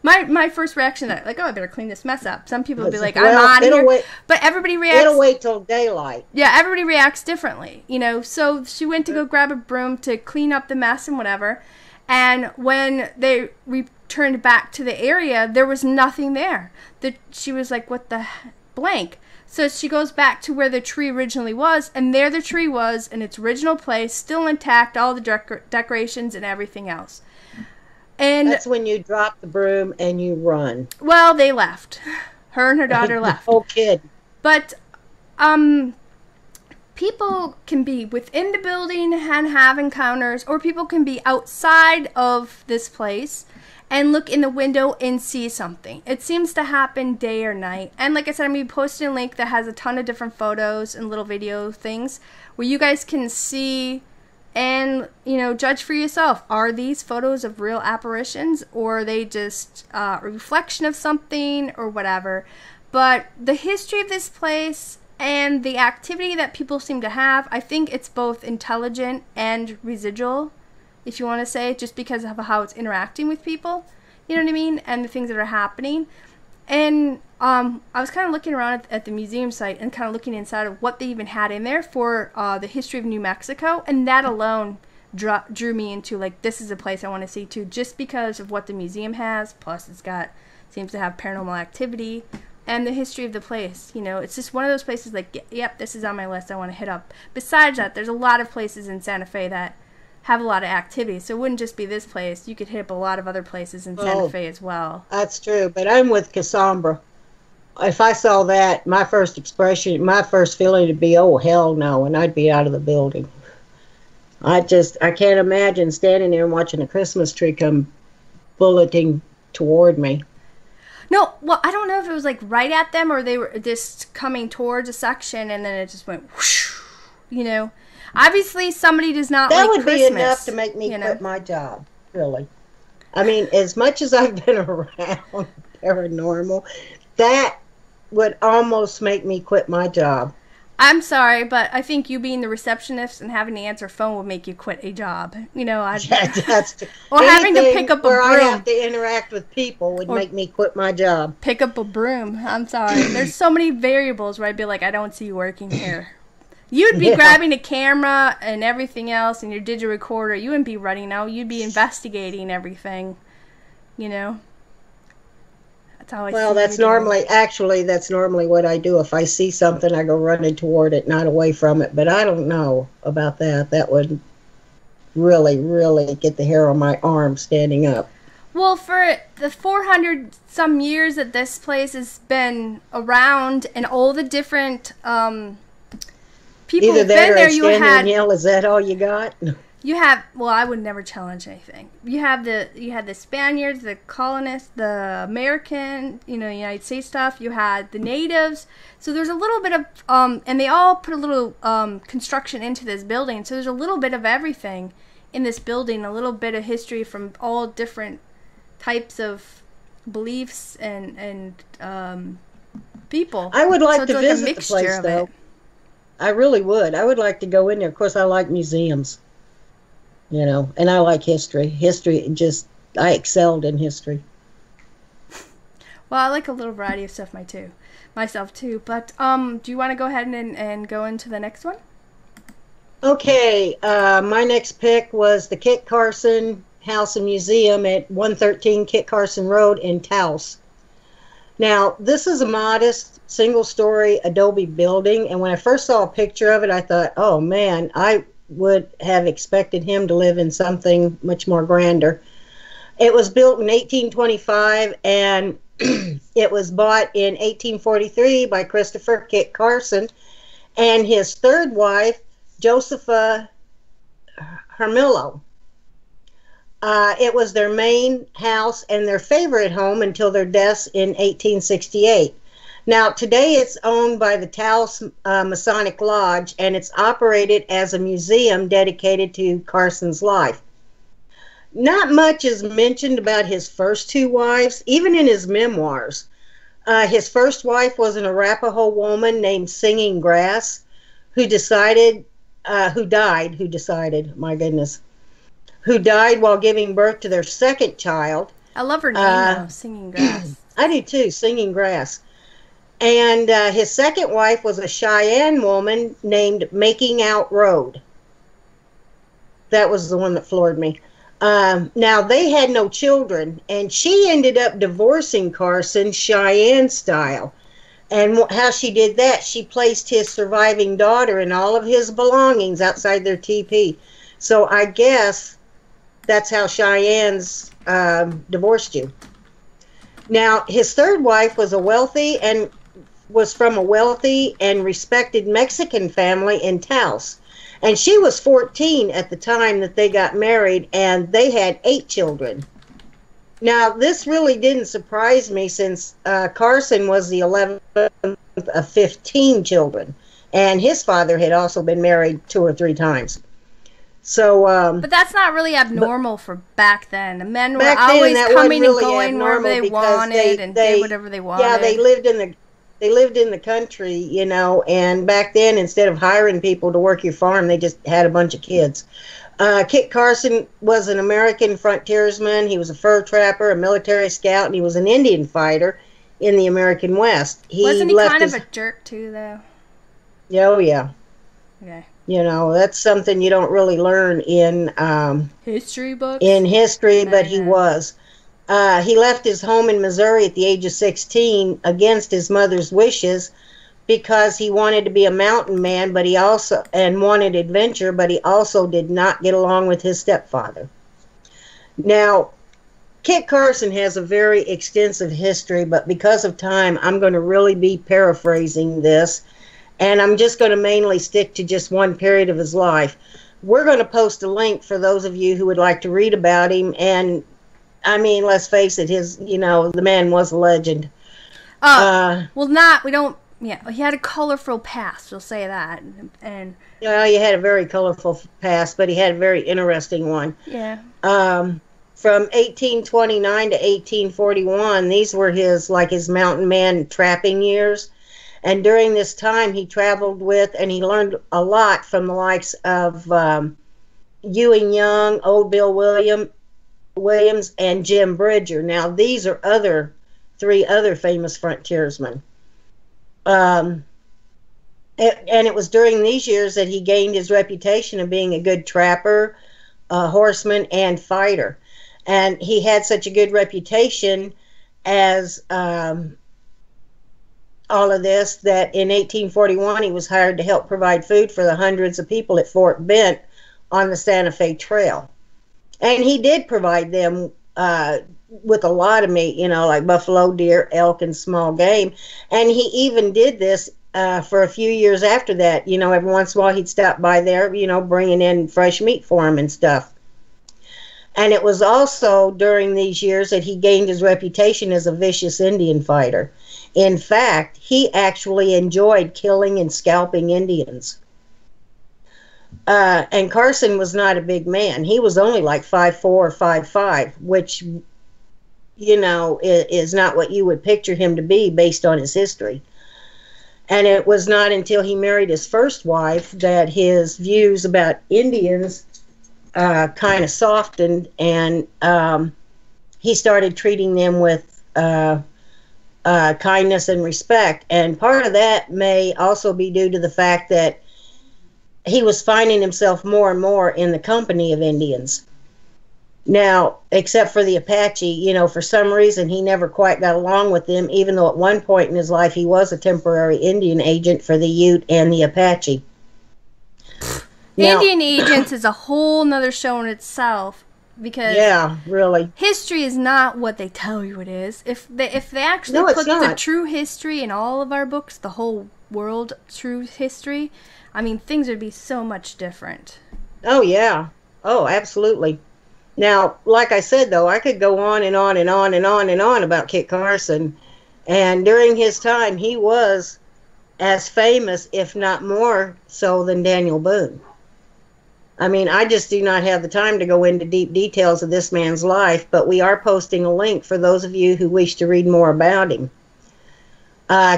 my first reaction, like, oh, I better clean this mess up. Some people would be like, I'm out of here. But everybody reacts. It'll wait till daylight. Yeah, everybody reacts differently, you know. So she went to go grab a broom to clean up the mess and whatever. And when they returned back to the area, there was nothing there. She was like, what the blank? So she goes back to where the tree originally was, and there the tree was in its original place, still intact, all the decorations and everything else. And that's when you drop the broom and you run. Well, they left. Her and her daughter left. Oh, kid. But people can be within the building and have encounters, or people can be outside of this place and look in the window and see something. It seems to happen day or night. And like I said, I'm going to be posting a link that has a ton of different photos and little video things where you guys can see and, you know, judge for yourself. Are these photos of real apparitions, or are they just a reflection of something or whatever? But the history of this place and the activity that people seem to have, I think it's both intelligent and residual, if you want to say, just because of how it's interacting with people, you know what I mean, and the things that are happening. And I was kind of looking around at the museum site and kind of looking inside of what they even had in there for the history of New Mexico, and that alone drew me into, like, this is a place I want to see too, just because of what the museum has, plus it's got, seems to have paranormal activity, and the history of the place. You know, it's just one of those places like, yep, this is on my list, I want to hit up. Besides that, there's a lot of places in Santa Fe that have a lot of activity, so it wouldn't just be this place. You could hit up a lot of other places in Santa Fe as well. That's true, but I'm with Cassandra. If I saw that, my first expression, my first feeling would be, oh, hell no, and I'd be out of the building. I can't imagine standing there and watching a Christmas tree come bulleting toward me. No, well, I don't know if it was like right at them or they were just coming towards a section and then it just went whoosh, you know. Obviously, somebody does not like Christmas. That would be enough to make me quit my job, really. I mean, as much as I've been around paranormal, that would almost make me quit my job. I'm sorry, but I think you being the receptionist and having to answer phone would make you quit a job. You know, that's or having to pick up a broom. Where I have to interact with people would make me quit my job. Pick up a broom. I'm sorry. There's so many variables where I'd be like, I don't see you working here. You'd be grabbing a camera and everything else and your digital recorder. You wouldn't be running out. You'd be investigating everything, you know. That's how I see that's normally what I do. If I see something, I go running toward it, not away from it. But I don't know about that. That would really, really get the hair on my arm standing up. Well, for the 400-some years that this place has been around and all the different people either who've that been or there, you had and yell, is that all you got? You have, well, I would never challenge anything. You had the Spaniards, the colonists, the American, you know, United States stuff. You had the natives. So there's a little bit of, and they all put a little construction into this building. So there's a little bit of everything in this building, a little bit of history from all different types of beliefs and people. I would like to visit the place, though. I really would. I would like to go in there. Of course, I like museums, you know, and I like history. I excelled in history. Well, I like a little variety of stuff myself too. But do you want to go ahead and go into the next one? Okay. My next pick was the Kit Carson House and Museum at 113 Kit Carson Road in Taos. Now, this is a modest, single-story adobe building, and when I first saw a picture of it, I thought, oh, man, I would have expected him to live in something much more grander. It was built in 1825, and it was bought in 1843 by Christopher Kit Carson and his third wife, Josepha Hermilo. It was their main house and their favorite home until their deaths in 1868. Now, today it's owned by the Taos Masonic Lodge, and it's operated as a museum dedicated to Carson's life. Not much is mentioned about his first two wives, even in his memoirs. His first wife was an Arapaho woman named Singing Grass, who died while giving birth to their second child. I love her name, though, Singing Grass. I do, too, Singing Grass. And his second wife was a Cheyenne woman named Making Out Road. That was the one that floored me. Now, they had no children, and she ended up divorcing Carson Cheyenne style. And how she did that, she placed his surviving daughter and all of his belongings outside their teepee. So I guess that's how Cheyenne's divorced you. Now, his third wife was a wealthy and was from a wealthy and respected Mexican family in Taos. And she was 14 at the time that they got married, and they had 8 children. Now, this really didn't surprise me, since Carson was the 11th of 15 children, and his father had also been married 2 or 3 times. So, but that's not really abnormal for back then. The men were always coming and going wherever they wanted and did whatever they wanted. Yeah, they lived in the country, you know, and back then, instead of hiring people to work your farm, they just had a bunch of kids. Kit Carson was an American frontiersman. He was a fur trapper, a military scout, and he was an Indian fighter in the American West. Wasn't he kind of a jerk too, though? Oh, yeah. Okay. You know, that's something you don't really learn in history books. In history, but he was. He left his home in Missouri at the age of 16 against his mother's wishes, because he wanted to be a mountain man, but he also wanted adventure, but he also did not get along with his stepfather. Now, Kit Carson has a very extensive history, but because of time, I'm going to really be paraphrasing this, and I'm just going to mainly stick to just one period of his life. We're going to post a link for those of you who would like to read about him, and I mean, let's face it, the man was a legend. Yeah, he had a colorful past, we'll say that. And well, he had a very colorful past, but he had a very interesting one. Yeah. From 1829 to 1841, these were his mountain man trapping years. And during this time, he traveled with, and he learned a lot from the likes of Ewing Young, Old Bill Williams, and Jim Bridger. Now, these are 3 other famous frontiersmen. And it was during these years that he gained his reputation of being a good trapper, horseman, and fighter. And he had such a good reputation as all of this, that in 1841 he was hired to help provide food for the hundreds of people at Fort Bent on the Santa Fe Trail. And he did provide them with a lot of meat, like buffalo, deer, elk, and small game. And he even did this for a few years after that. Every once in a while he'd stop by there, bringing in fresh meat for him and stuff. And it was also during these years that he gained his reputation as a vicious Indian fighter. In fact, he actually enjoyed killing and scalping Indians. And Carson was not a big man. He was only like 5'4" or 5'5", which, is not what you would picture him to be based on his history. And it was not until he married his first wife that his views about Indians kind of softened, and he started treating them with kindness and respect. And part of that may also be due to the fact that he was finding himself more and more in the company of Indians. Now, except for the Apache, for some reason he never quite got along with them, even though at one point in his life he was a temporary Indian agent for the Ute and the Apache. Now, Indian agents is a whole nother show in itself, because really, history is not what they tell you it is. If they actually put the true history in all of our books, the whole world true history, I mean, things would be so much different. Oh, yeah. Oh, absolutely. Now, like I said, though, I could go on and on and on and on and on about Kit Carson. And during his time, he was as famous, if not more so, than Daniel Boone. I mean, I just do not have the time to go into deep details of this man's life, but we are posting a link for those of you who wish to read more about him.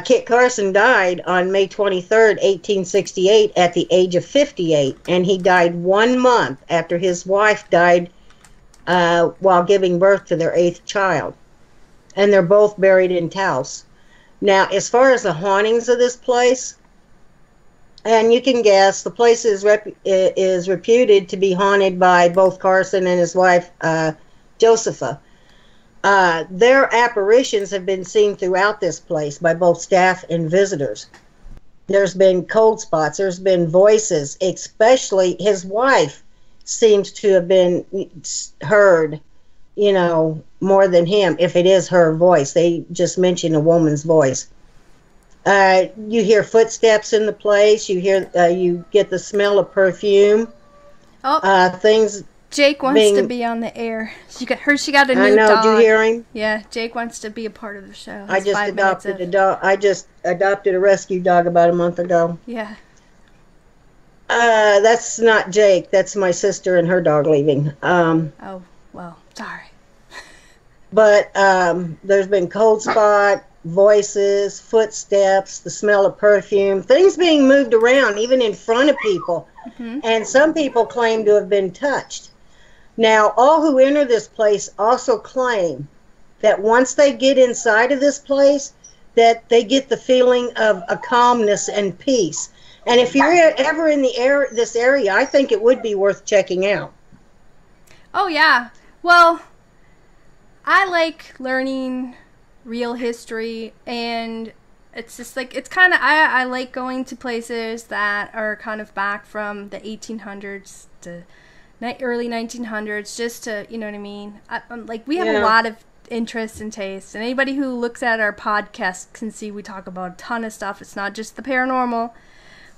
Kit Carson died on May 23rd, 1868, at the age of 58, and he died 1 month after his wife died while giving birth to their 8th child. And they're both buried in Taos. Now, as far as the hauntings of this place, and you can guess, the place is reputed to be haunted by both Carson and his wife, Josepha. Their apparitions have been seen throughout this place by both staff and visitors. There's been cold spots. There's been voices, especially his wife seems to have been heard, more than him, if it is her voice. They just mention a woman's voice. You hear footsteps in the place. You get the smell of perfume. Oh, Things Jake wants to be on the air. She got a new dog. Did you hear him? Yeah, Jake wants to be a part of the show. I just adopted a dog. I just adopted a rescue dog about a month ago. Yeah. That's not Jake. That's my sister and her dog leaving. Oh, well, sorry. But there's been cold spot, voices, footsteps, the smell of perfume, things being moved around, even in front of people. Mm-hmm. And some people claim to have been touched. Now, all who enter this place also claim that once they get inside of this place, that they get the feeling of a calmness and peace. And if you're ever in this area, I think it would be worth checking out. Oh, yeah. Well, I like learning real history, and it's just like, it's kind of, I like going to places that are kind of back from the 1800s to early 1900s, just to, you know what I mean? We have a lot of interest and taste, and anybody who looks at our podcast can see we talk about a ton of stuff. It's not just the paranormal.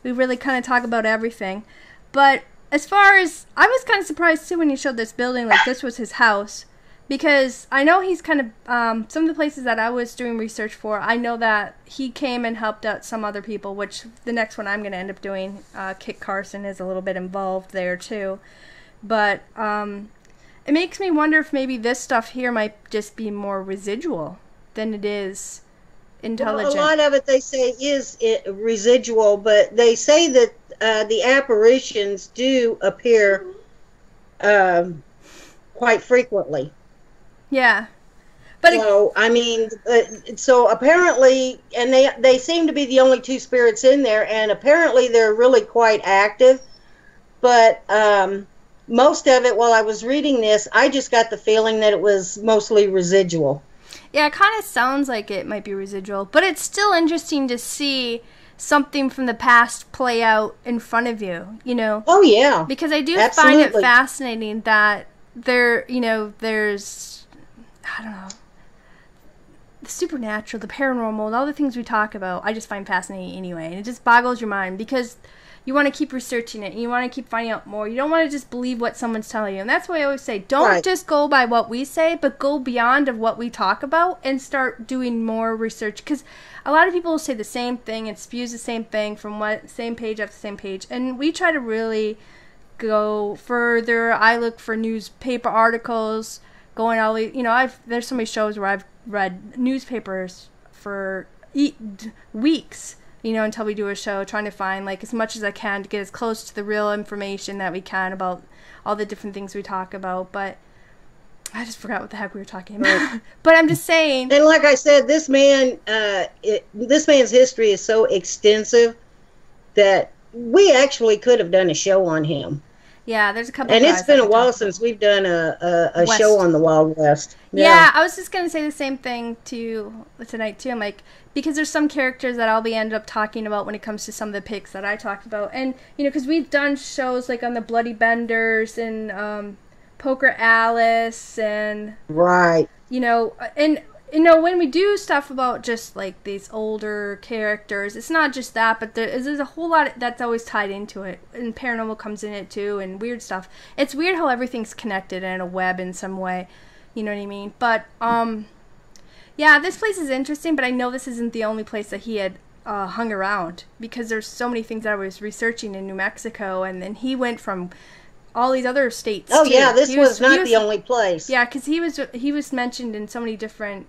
We really kind of talk about everything. But as far as, I was kind of surprised too when you showed this building, like this was his house, because I know he's kind of, some of the places that I was doing research for, I know that he came and helped out some other people, which the next one I'm going to end up doing, Kit Carson is a little bit involved there too. But it makes me wonder if maybe this stuff here might just be more residual than it is intelligent. Well, a lot of it they say is residual, but they say that the apparitions do appear quite frequently. Yeah. But so, I mean, so apparently, and they seem to be the only two spirits in there, and apparently they're really quite active. But most of it, while I was reading this, I just got the feeling that it was mostly residual. Yeah, it kind of sounds like it might be residual, but it's still interesting to see something from the past play out in front of you, you know? Oh, yeah. Because I do find it fascinating that there's, I don't know, the supernatural, the paranormal, and all the things we talk about, I just find fascinating anyway. And it just boggles your mind because you want to keep researching it, and you want to keep finding out more. You don't want to just believe what someone's telling you. And that's why I always say, don't just go by what we say, but go beyond of what we talk about and start doing more research. Because a lot of people will say the same thing and spews the same thing from same page after same page. And we try to really go further. I look for newspaper articles, going all the, there's so many shows where I've read newspapers for weeks, until we do a show, trying to find, as much as I can to get as close to the real information that we can about all the different things we talk about. But I just forgot what the heck we were talking about. But I'm just saying. And like I said, this man's history is so extensive that we actually could have done a show on him. Yeah, there's a couple. And it's been a while since we've done a show on the Wild West. Yeah, I was just gonna say the same thing tonight too. I'm like, because there's some characters that I'll be end up talking about when it comes to some of the picks that I talked about, and because we've done shows like on the Bloody Benders and Poker Alice and right, and when we do stuff about just like these older characters, it's not just that, but there's a whole lot that's always tied into it, and paranormal comes in it too, and weird stuff. It's weird how everything's connected in a web in some way, you know what I mean? But yeah, this place is interesting, but I know this isn't the only place that he had hung around, because there's so many things that I was researching in New Mexico, and then he went from all these other states. Oh too. Yeah, this was not the only place. Yeah, because he was mentioned in so many different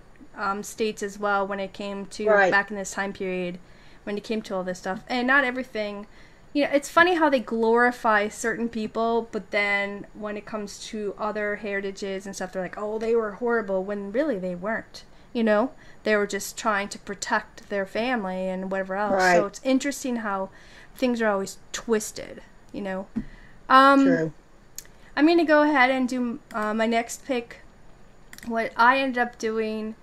states as well when it came to back in this time period, when it came to all this stuff. And not everything, it's funny how they glorify certain people, but then when it comes to other heritages and stuff, they're like, oh, they were horrible, when really they weren't. They were just trying to protect their family and whatever else. Right. So it's interesting how things are always twisted, True. I'm going to go ahead and do my next pick. What I ended up doing,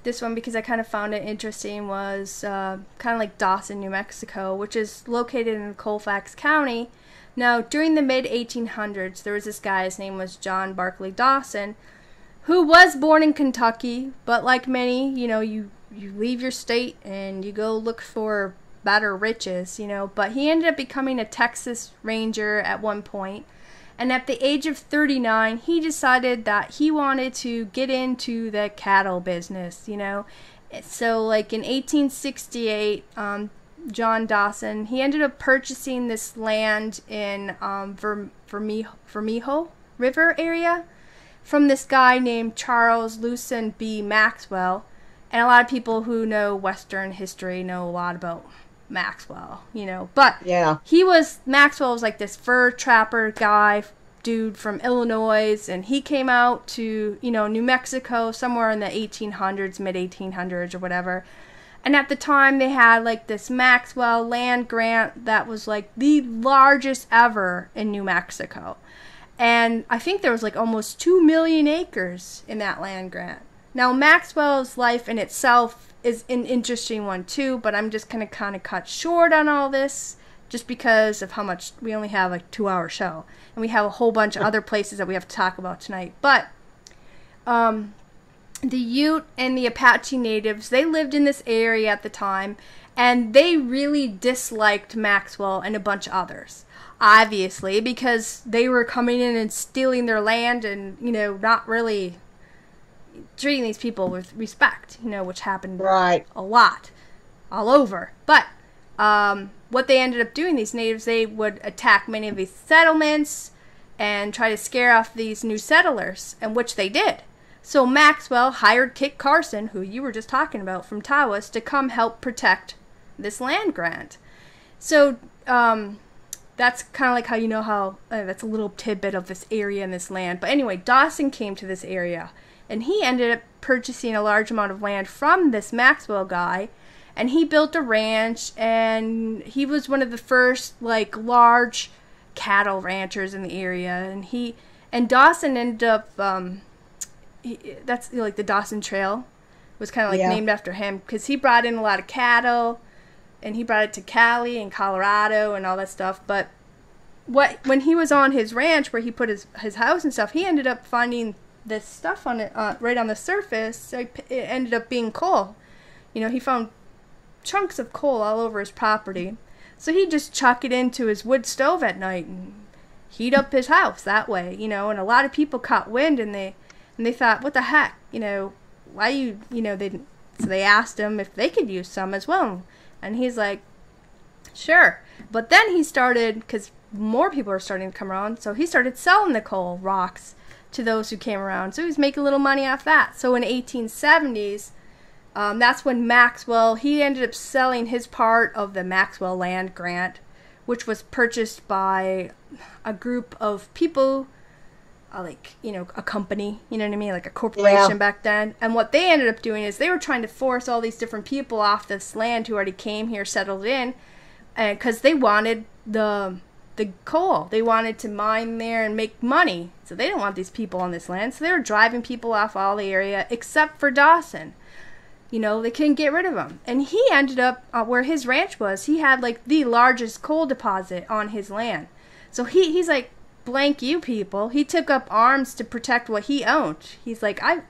this one, because I kind of found it interesting, was kind of like Dawson, New Mexico, which is located in Colfax County. Now, during the mid-1800s, there was this guy, his name was John Barclay Dawson, who was born in Kentucky, but like many, you you leave your state and you go look for better riches, you know. But he ended up becoming a Texas Ranger at one point. And at the age of 39, he decided that he wanted to get into the cattle business, you know. So, like, in 1868, John Dawson, he ended up purchasing this land in Vermejo River area from this guy named Charles Lucien B. Maxwell. And a lot of people who know Western history know a lot about Maxwell, you know. But Yeah. Maxwell was like this fur trapper guy, dude from Illinois, and he came out to, you know, New Mexico somewhere in the 1800s, mid 1800s or whatever. And at the time they had like this Maxwell land grant that was like the largest ever in New Mexico. And I think there was like almost 2 million acres in that land grant. Now, Maxwell's life in itself is an interesting one too, but I'm just going to kind of cut short on all this just because of how much we only have like 2-hour show. And we have a whole bunch of other places that we have to talk about tonight. But the Ute and the Apache natives, they lived in this area at the time, and they really disliked Maxwell and a bunch of others. Obviously, because they were coming in and stealing their land and, you know, not really treating these people with respect, you know, which happened Right. a lot all over. But what they ended up doing, these natives, they would attack many of these settlements and try to scare off these new settlers, and which they did. So Maxwell hired Kit Carson, who you were just talking about from Tawas, to come help protect this land grant. So that's kind of like how you know how that's a little tidbit of this area and this land. But anyway, Dawson came to this area, and he ended up purchasing a large amount of land from this Maxwell guy, and he built a ranch, and he was one of the first like large cattle ranchers in the area. And Dawson ended up that's like the Dawson Trail was kind of like named after him, because he brought in a lot of cattle, and he brought it to Cali and Colorado and all that stuff. But when he was on his ranch where he put his house and stuff, he ended up finding this stuff on it right on the surface. So it ended up being coal. You know, he found chunks of coal all over his property. So he'd just chuck it into his wood stove at night and heat up his house that way, you know. And a lot of people caught wind, and they thought, what the heck, you know, why so they asked him if they could use some as well. And he's like, sure. But then he started, because more people are starting to come around, so he started selling the coal rocks to those who came around. So he was making a little money off that. So in 1870s, that's when Maxwell, he ended up selling his part of the Maxwell land grant, which was purchased by a group of people, like, you know, a company, you know what I mean, like a corporation back then. And what they ended up doing is they were trying to force all these different people off this land who already came here, settled in, and because they wanted the coal. They wanted to mine there and make money. So they didn't want these people on this land. So they were driving people off all the area except for Dawson. You know, they couldn't get rid of him. And he ended up where his ranch was. He had like the largest coal deposit on his land. So he's like, blank you people. He took up arms to protect what he owned. He's like, I've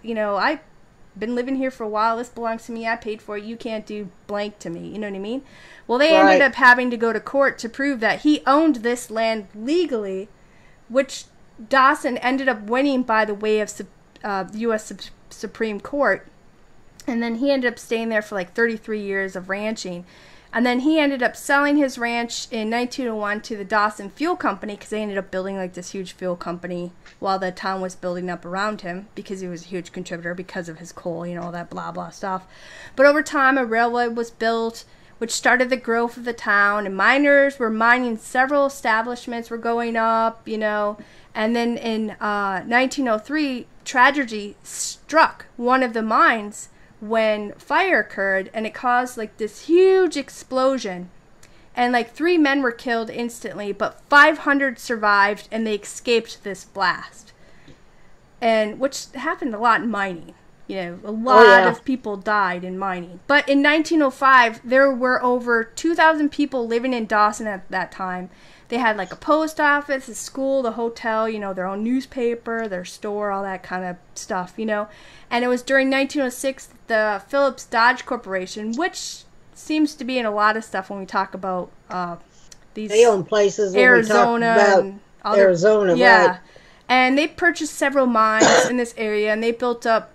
been living here for a while. This belongs to me. I paid for it. You can't do blank to me. You know what I mean? Well, they ended up having to go to court to prove that he owned this land legally, which Dawson ended up winning by the way of the U.S. Supreme Court. And then he ended up staying there for like 33 years of ranching. And then he ended up selling his ranch in 1901 to the Dawson Fuel Company, because they ended up building like this huge fuel company while the town was building up around him, because he was a huge contributor because of his coal, you know, all that blah, blah stuff. But over time, a railroad was built, which started the growth of the town, and miners were mining. Several establishments were going up, you know. And then in 1903, tragedy struck one of the mines when fire occurred, and it caused like this huge explosion, and like 3 men were killed instantly, but 500 survived, and they escaped this blast. And which happened a lot in mining, you know, a lot of people died in mining. But in 1905, there were over 2,000 people living in Dawson at that time. They had like a post office, a school, the hotel, you know, their own newspaper, their store, all that kind of stuff, you know. And it was during 1906 the Phillips Dodge Corporation, which seems to be in a lot of stuff when we talk about these. They own places. Arizona and other, Arizona, yeah. right? And they purchased several mines in this area, and they built up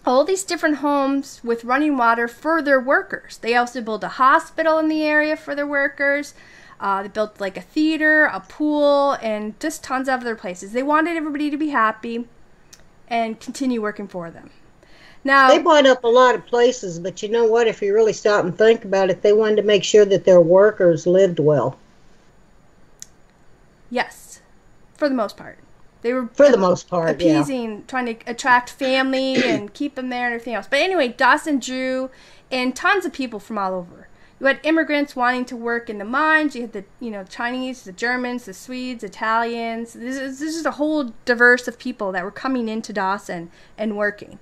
all these different homes with running water for their workers. They also built a hospital in the area for their workers. They built like a theater, a pool, and just tons of other places. They wanted everybody to be happy and continue working for them. Now, they bought up a lot of places, but you know what? If you really stop and think about it, they wanted to make sure that their workers lived well. Yes, for the most part. They were, for the most part, appeasing, trying to attract family and keep them there and everything else. But anyway, Dawson drew in tons of people from all over. You had immigrants wanting to work in the mines. You had the, you know, Chinese, the Germans, the Swedes, Italians. This is a whole diverse of people that were coming into Dawson and working.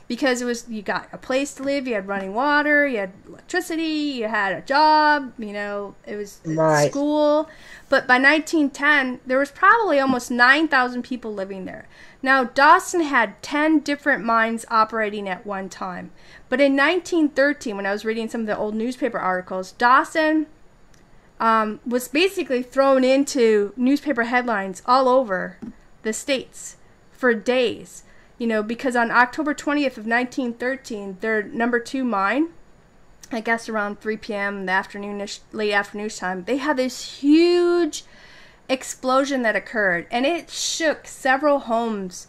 Because it was, you got a place to live, you had running water, you had electricity, you had a job, you know, it was school. But by 1910, there was probably almost 9,000 people living there. Now, Dawson had 10 different mines operating at one time. But in 1913, when I was reading some of the old newspaper articles, Dawson was basically thrown into newspaper headlines all over the states for days. You know, because on October 20th of 1913, their number 2 mine, I guess around 3 p.m. in the afternoonish, late afternoon time, they had this huge explosion that occurred, and it shook several homes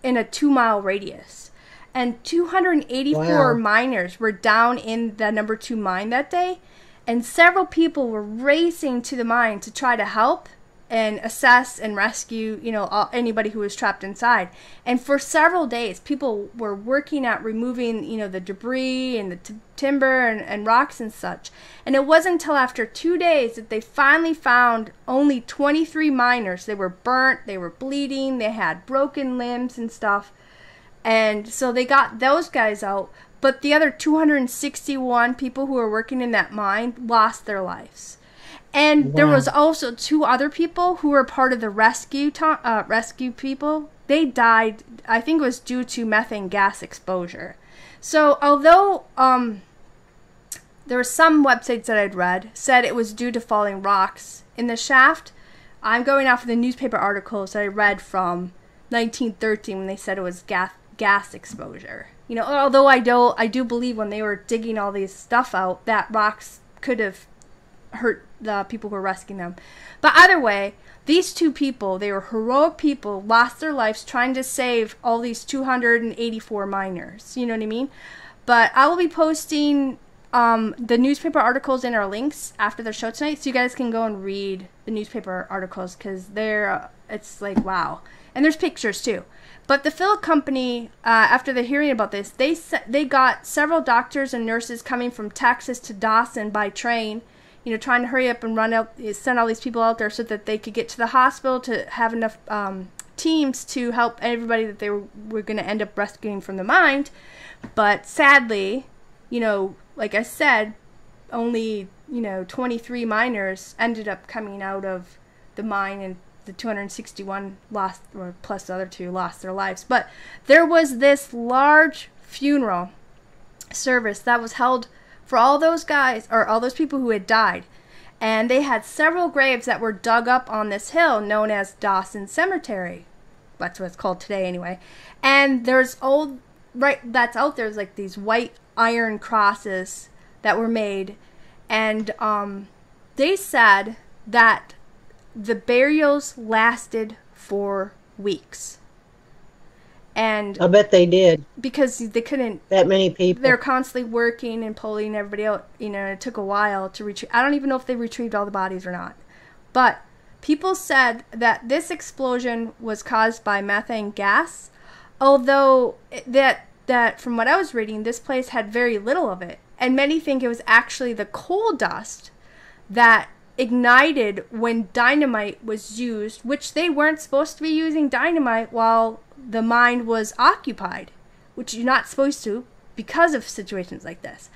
in a 2-mile radius. And 284 miners were down in the number 2 mine that day, and several people were racing to the mine to try to help and assess and rescue, you know, anybody who was trapped inside. And for several days, people were working at removing, you know, the debris and the timber and rocks and such. And it wasn't until after 2 days that they finally found only 23 miners. They were burnt, they were bleeding, they had broken limbs and stuff. And so they got those guys out. But the other 261 people who were working in that mine lost their lives. And there was also 2 other people who were part of the rescue people. They died, I think it was due to methane gas exposure. So although there were some websites that I'd read said it was due to falling rocks in the shaft, I'm going off of the newspaper articles that I read from 1913 when they said it was gas exposure. You know, although I do believe when they were digging all these stuff out that rocks could have hurt the people who were rescuing them. But either way, these 2 people, they were heroic people, lost their lives trying to save all these 284 miners. You know what I mean? But I will be posting the newspaper articles in our links after the show tonight, so you guys can go and read the newspaper articles, because they're it's like, wow. And there's pictures too. But the Phillips Company, after the hearing about this, they got several doctors and nurses coming from Texas to Dawson by train, you know, trying to hurry up and send all these people out there so that they could get to the hospital to have enough teams to help everybody that they were going to end up rescuing from the mine. But sadly, you know, like I said, only, you know, 23 miners ended up coming out of the mine, and the 261 lost, or plus the other 2 lost their lives. But there was this large funeral service that was held for all those guys, or all those people who had died. And they had several graves that were dug up on this hill known as Dawson Cemetery. That's what it's called today anyway. And there's that's out there, like these white iron crosses that were made. And they said that the burials lasted for weeks. And I bet they did. Because they couldn't... That many people. They're constantly working and pulling everybody out. You know, it took a while to retrieve... I don't even know if they retrieved all the bodies or not. But people said that this explosion was caused by methane gas. Although that from what I was reading, this place had very little of it. And many think it was actually the coal dust that ignited when dynamite was used, which they weren't supposed to be using dynamite while the mine was occupied, which you're not supposed to because of situations like this.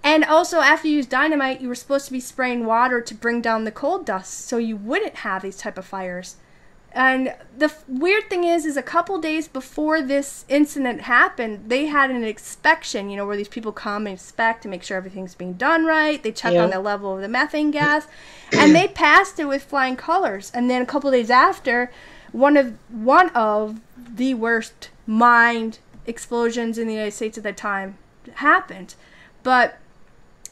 And also, after you use dynamite, you were supposed to be spraying water to bring down the coal dust so you wouldn't have these type of fires. And the weird thing is a couple days before this incident happened, they had an inspection, you know, where these people come and inspect to make sure everything's being done right. They check on the level of the methane gas, and they passed it with flying colors. And then a couple days after, one of the worst mined explosions in the United States at the time happened. But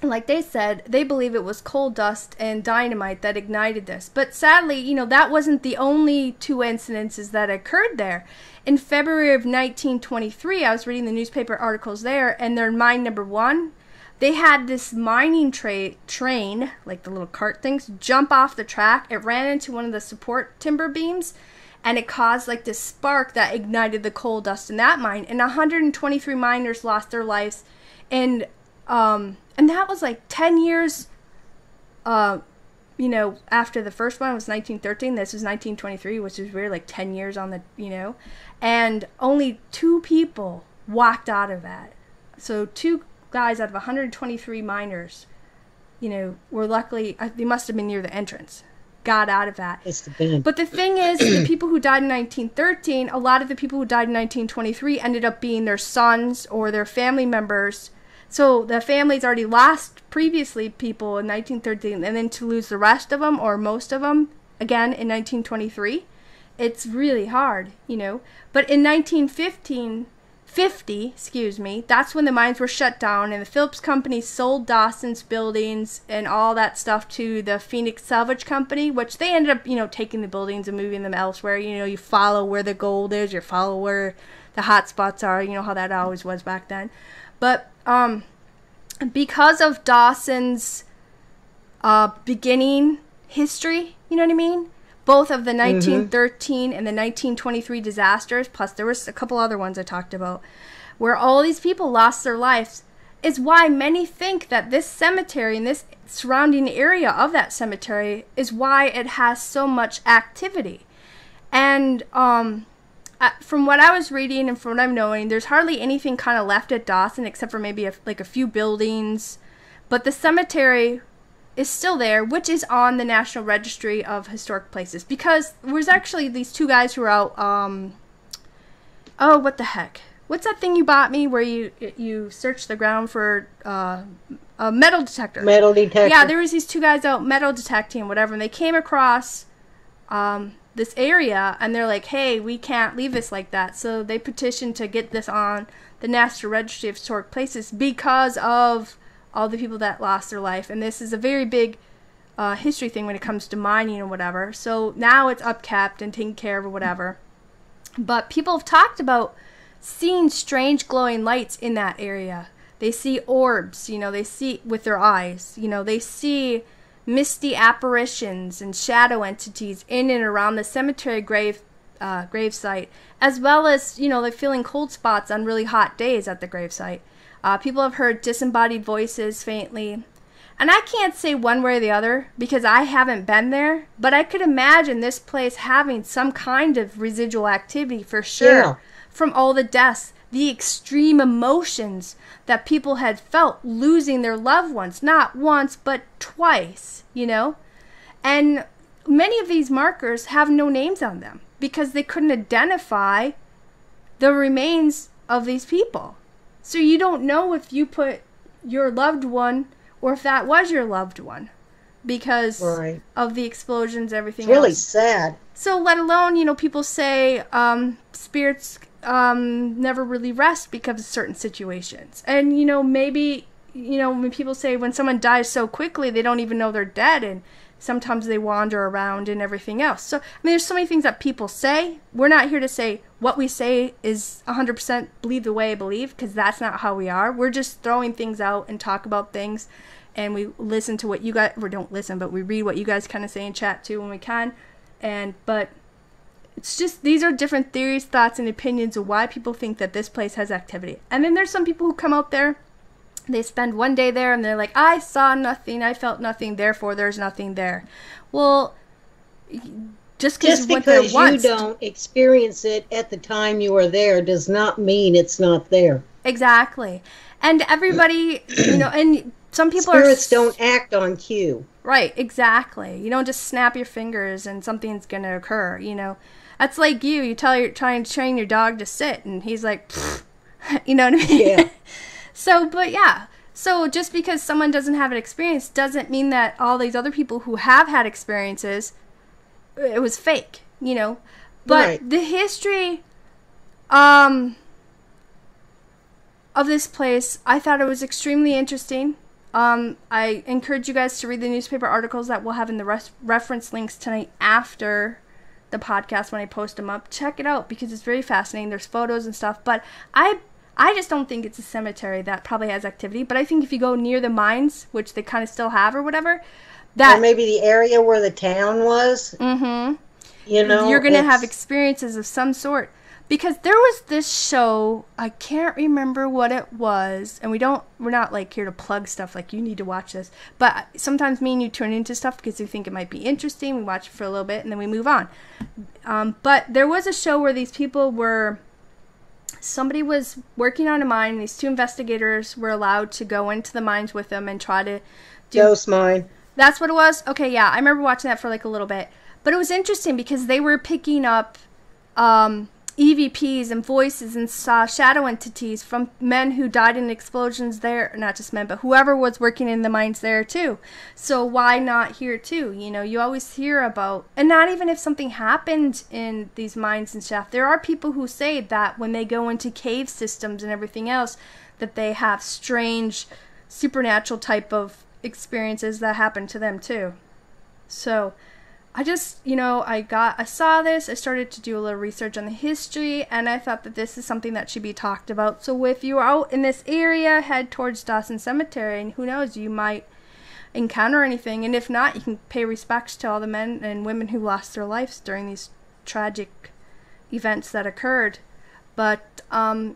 like they said, they believe it was coal dust and dynamite that ignited this. But sadly, you know, that wasn't the only two incidences that occurred there. In February of 1923, I was reading the newspaper articles there, and their mine number 1, they had this mining train, like the little cart things, jump off the track. It ran into one of the support timber beams, and it caused like this spark that ignited the coal dust in that mine. And 123 miners lost their lives. And that was like 10 years, you know, after the first one was 1913. This was 1923, which is weird, like 10 years on the, you know. And only 2 people walked out of that. So 2 guys out of 123 miners, you know, were luckily, they must have been near the entrance, got out of that. But the thing is, the people who died in 1913, a lot of the people who died in 1923 ended up being their sons or their family members. So the families already lost previously people in 1913, and then to lose the rest of them or most of them again in 1923, it's really hard, you know. But in 1950, that's when the mines were shut down, and the Phillips Company sold Dawson's buildings and all that stuff to the Phoenix Salvage Company, which they ended up, you know, taking the buildings and moving them elsewhere. You know, you follow where the gold is, you follow where the hot spots are, you know how that always was back then. But because of Dawson's beginning history, you know what I mean? Both of the 1913 and the 1923 disasters, plus there was a couple other ones I talked about, where all these people lost their lives, is why many think that this cemetery and this surrounding area of that cemetery is why it has so much activity. And from what I was reading and from what I'm knowing, there's hardly anything kind of left at Dawson except for maybe like a few buildings. But the cemetery is still there, which is on the National Registry of Historic Places. Because there's actually these 2 guys who are out, oh, what the heck? What's that thing you bought me where you search the ground for a metal detector? Metal detector. Yeah, there was these 2 guys out metal detecting whatever, and they came across this area, and they're like, hey, we can't leave this like that. So they petitioned to get this on the National Registry of Historic Places because of all the people that lost their life. And this is a very big history thing when it comes to mining or whatever. So now it's upkept and taken care of or whatever. But people have talked about seeing strange glowing lights in that area. They see orbs, you know, they see with their eyes, you know, they see misty apparitions and shadow entities in and around the cemetery grave site, as well as, you know, they're feeling cold spots on really hot days at the grave site. People have heard disembodied voices faintly. And I can't say one way or the other because I haven't been there, but I could imagine this place having some kind of residual activity for sure from all the deaths, the extreme emotions that people had felt losing their loved ones, not once, but twice, you know? And many of these markers have no names on them because they couldn't identify the remains of these people. So you don't know if you put your loved one or if that was your loved one because of the explosions, everything else. It's really sad. So let alone, you know, people say spirits never really rest because of certain situations. And, you know, maybe, you know, when people say when someone dies so quickly, they don't even know they're dead, and sometimes they wander around and everything else. So, I mean, there's so many things that people say. We're not here to say what we say is 100% believe the way I believe, because that's not how we are. We're just throwing things out and talk about things, and we listen to what you guys, or don't listen, but we read what you guys kind of say and chat too when we can. But it's just, these are different theories, thoughts, and opinions of why people think that this place has activity. And then there's some people who come out there, they spend one day there, and they're like, I saw nothing, I felt nothing, therefore there's nothing there. Well, just because you don't experience it at the time you are there does not mean it's not there. Exactly. And everybody, you know, and some people spirits don't act on cue. Right, exactly. You don't just snap your fingers and something's going to occur, you know. That's like you trying to train your dog to sit and he's like, you know what I mean? Yeah. So just because someone doesn't have an experience doesn't mean that all these other people who have had experiences, it was fake, you know. But right. The history of this place, I thought it was extremely interesting. I encourage you guys to read the newspaper articles that we'll have in the reference links tonight after the podcast when I post them up. Check it out because it's very fascinating. There's photos and stuff, but I just don't think it's a cemetery that probably has activity. But I think if you go near the mines, which they kind of still have or whatever, that or maybe the area where the town was. Mm-hmm. You know, you're gonna have experiences of some sort. Because there was this show, I can't remember what it was, and we're not like here to plug stuff like you need to watch this, but sometimes me and you turn into stuff because we think it might be interesting, we watch it for a little bit, and then we move on. But there was a show where these people somebody was working on a mine, and these two investigators were allowed to go into the mines with them and try to do... Ghost mine. That's what it was? Okay, yeah, I remember watching that for like a little bit. But it was interesting because they were picking up... EVPs and voices and saw shadow entities from men who died in explosions there. Not just men, but whoever was working in the mines there too. So why not here too? You know, you always hear about, and not even if something happened in these mines and stuff, there are people who say that when they go into cave systems and everything else, that they have strange supernatural type of experiences that happen to them too. So I just, you know, I saw this, I started to do a little research on the history, and I thought that this is something that should be talked about. So if you're out in this area, head towards Dawson Cemetery, and who knows, you might encounter anything. And if not, you can pay respects to all the men and women who lost their lives during these tragic events that occurred. But can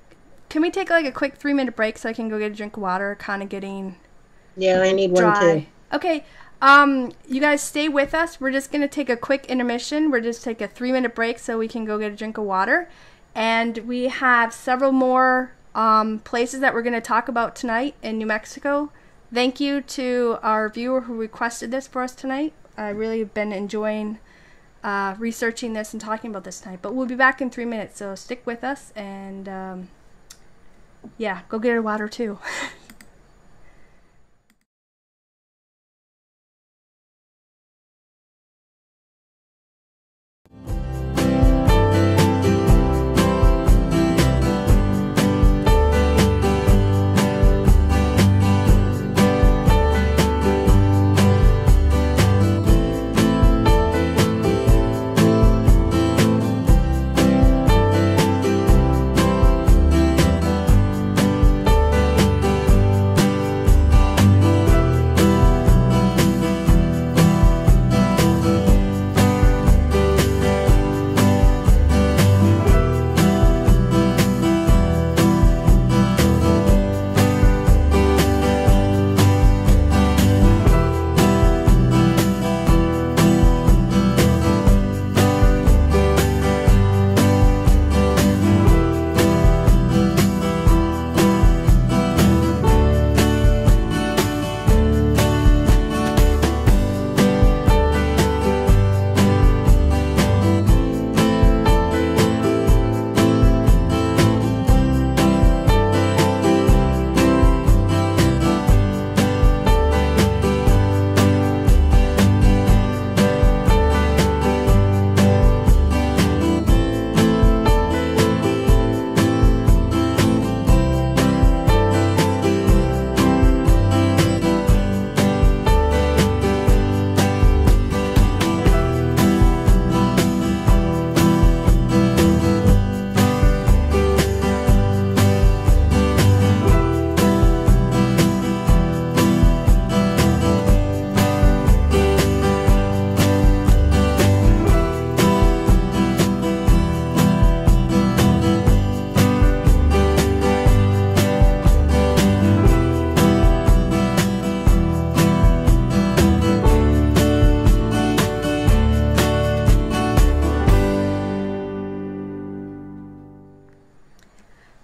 we take like a quick 3-minute break so I can go get a drink of water, kind of getting Yeah, I need dry. one too. Okay. You guys stay with us. We're just going to take a quick intermission. We're just take a 3-minute break so we can go get a drink of water. And we have several more places that we're going to talk about tonight in New Mexico. Thank you to our viewer who requested this for us tonight. I really have been enjoying researching this and talking about this tonight. But we'll be back in 3 minutes, so stick with us. And yeah, go get a water too.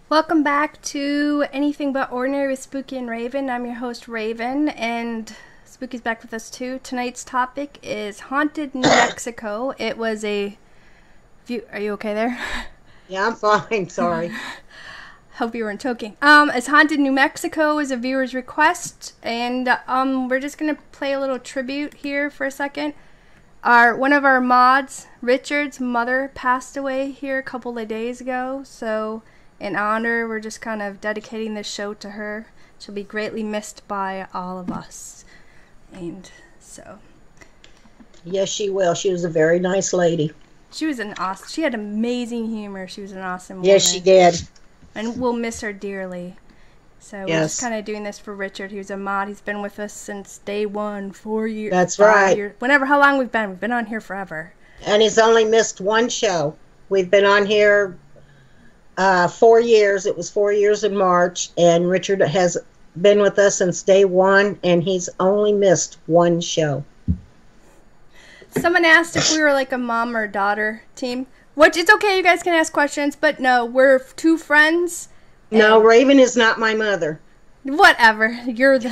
Welcome back to Anything But Ordinary with Spooky and Raven. I'm your host, Raven, and Spooky's back with us too. Tonight's topic is Haunted New Mexico. It was a... Are you okay there? Yeah, I'm fine. Sorry. Hope you weren't choking. It's Haunted New Mexico is a viewer's request, and we're just going to play a little tribute here for a second. One of our mods, Richard's mother, passed away here a couple of days ago, so... in honor, we're just kind of dedicating this show to her. She'll be greatly missed by all of us. And so... yes, she will. She was a very nice lady. she had amazing humor. She was an awesome woman. Yes, she did. And we'll miss her dearly. So we're just kind of doing this for Richard. He was a mod. He's been with us since day one, 4 years. That's right. Years, how long we've been on here forever. And he's only missed one show. We've been on here 4 years. It was 4 years in March, and Richard has been with us since day one, and he's only missed one show. Someone asked if we were like a mom or daughter team, which it's okay, you guys can ask questions, but no, we're two friends. No, Raven is not my mother. Whatever, you'd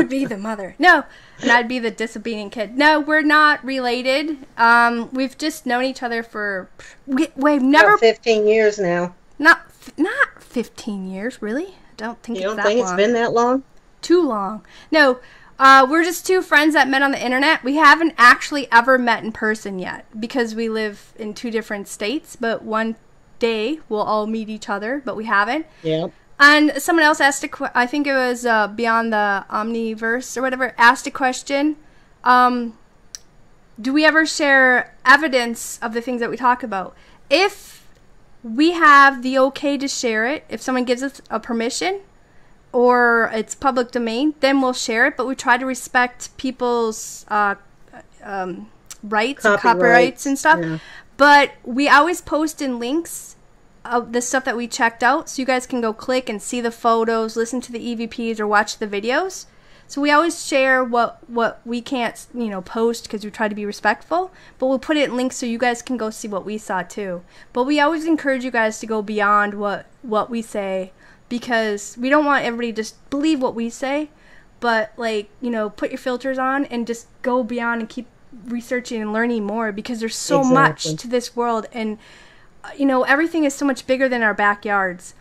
be the mother. No, and I'd be the disobedient kid. No, we're not related. We've just known each other for we've never about 15 years now. Not 15 years, really. I don't think you it's don't think it's been that long? Too long. No, we're just two friends that met on the internet. We haven't actually ever met in person yet because we live in two different states. But one day we'll all meet each other, but we haven't. Yeah. And someone else asked I think it was Beyond the Omniverse or whatever, asked a question. Do we ever share evidence of the things that we talk about? If we have the okay to share it, if someone gives us a permission or it's public domain, then we'll share it. But we try to respect people's rights and copyrights and stuff. Yeah. But we always post in links of the stuff that we checked out, so you guys can go click and see the photos, listen to the EVPs, or watch the videos. So we always share what we can't, post because we try to be respectful, but we'll put it in links so you guys can go see what we saw too. But we always encourage you guys to go beyond what we say, because we don't want everybody to just believe what we say, but put your filters on and just go beyond and keep researching and learning more, because there's so much to this world, and everything is so much bigger than our backyards,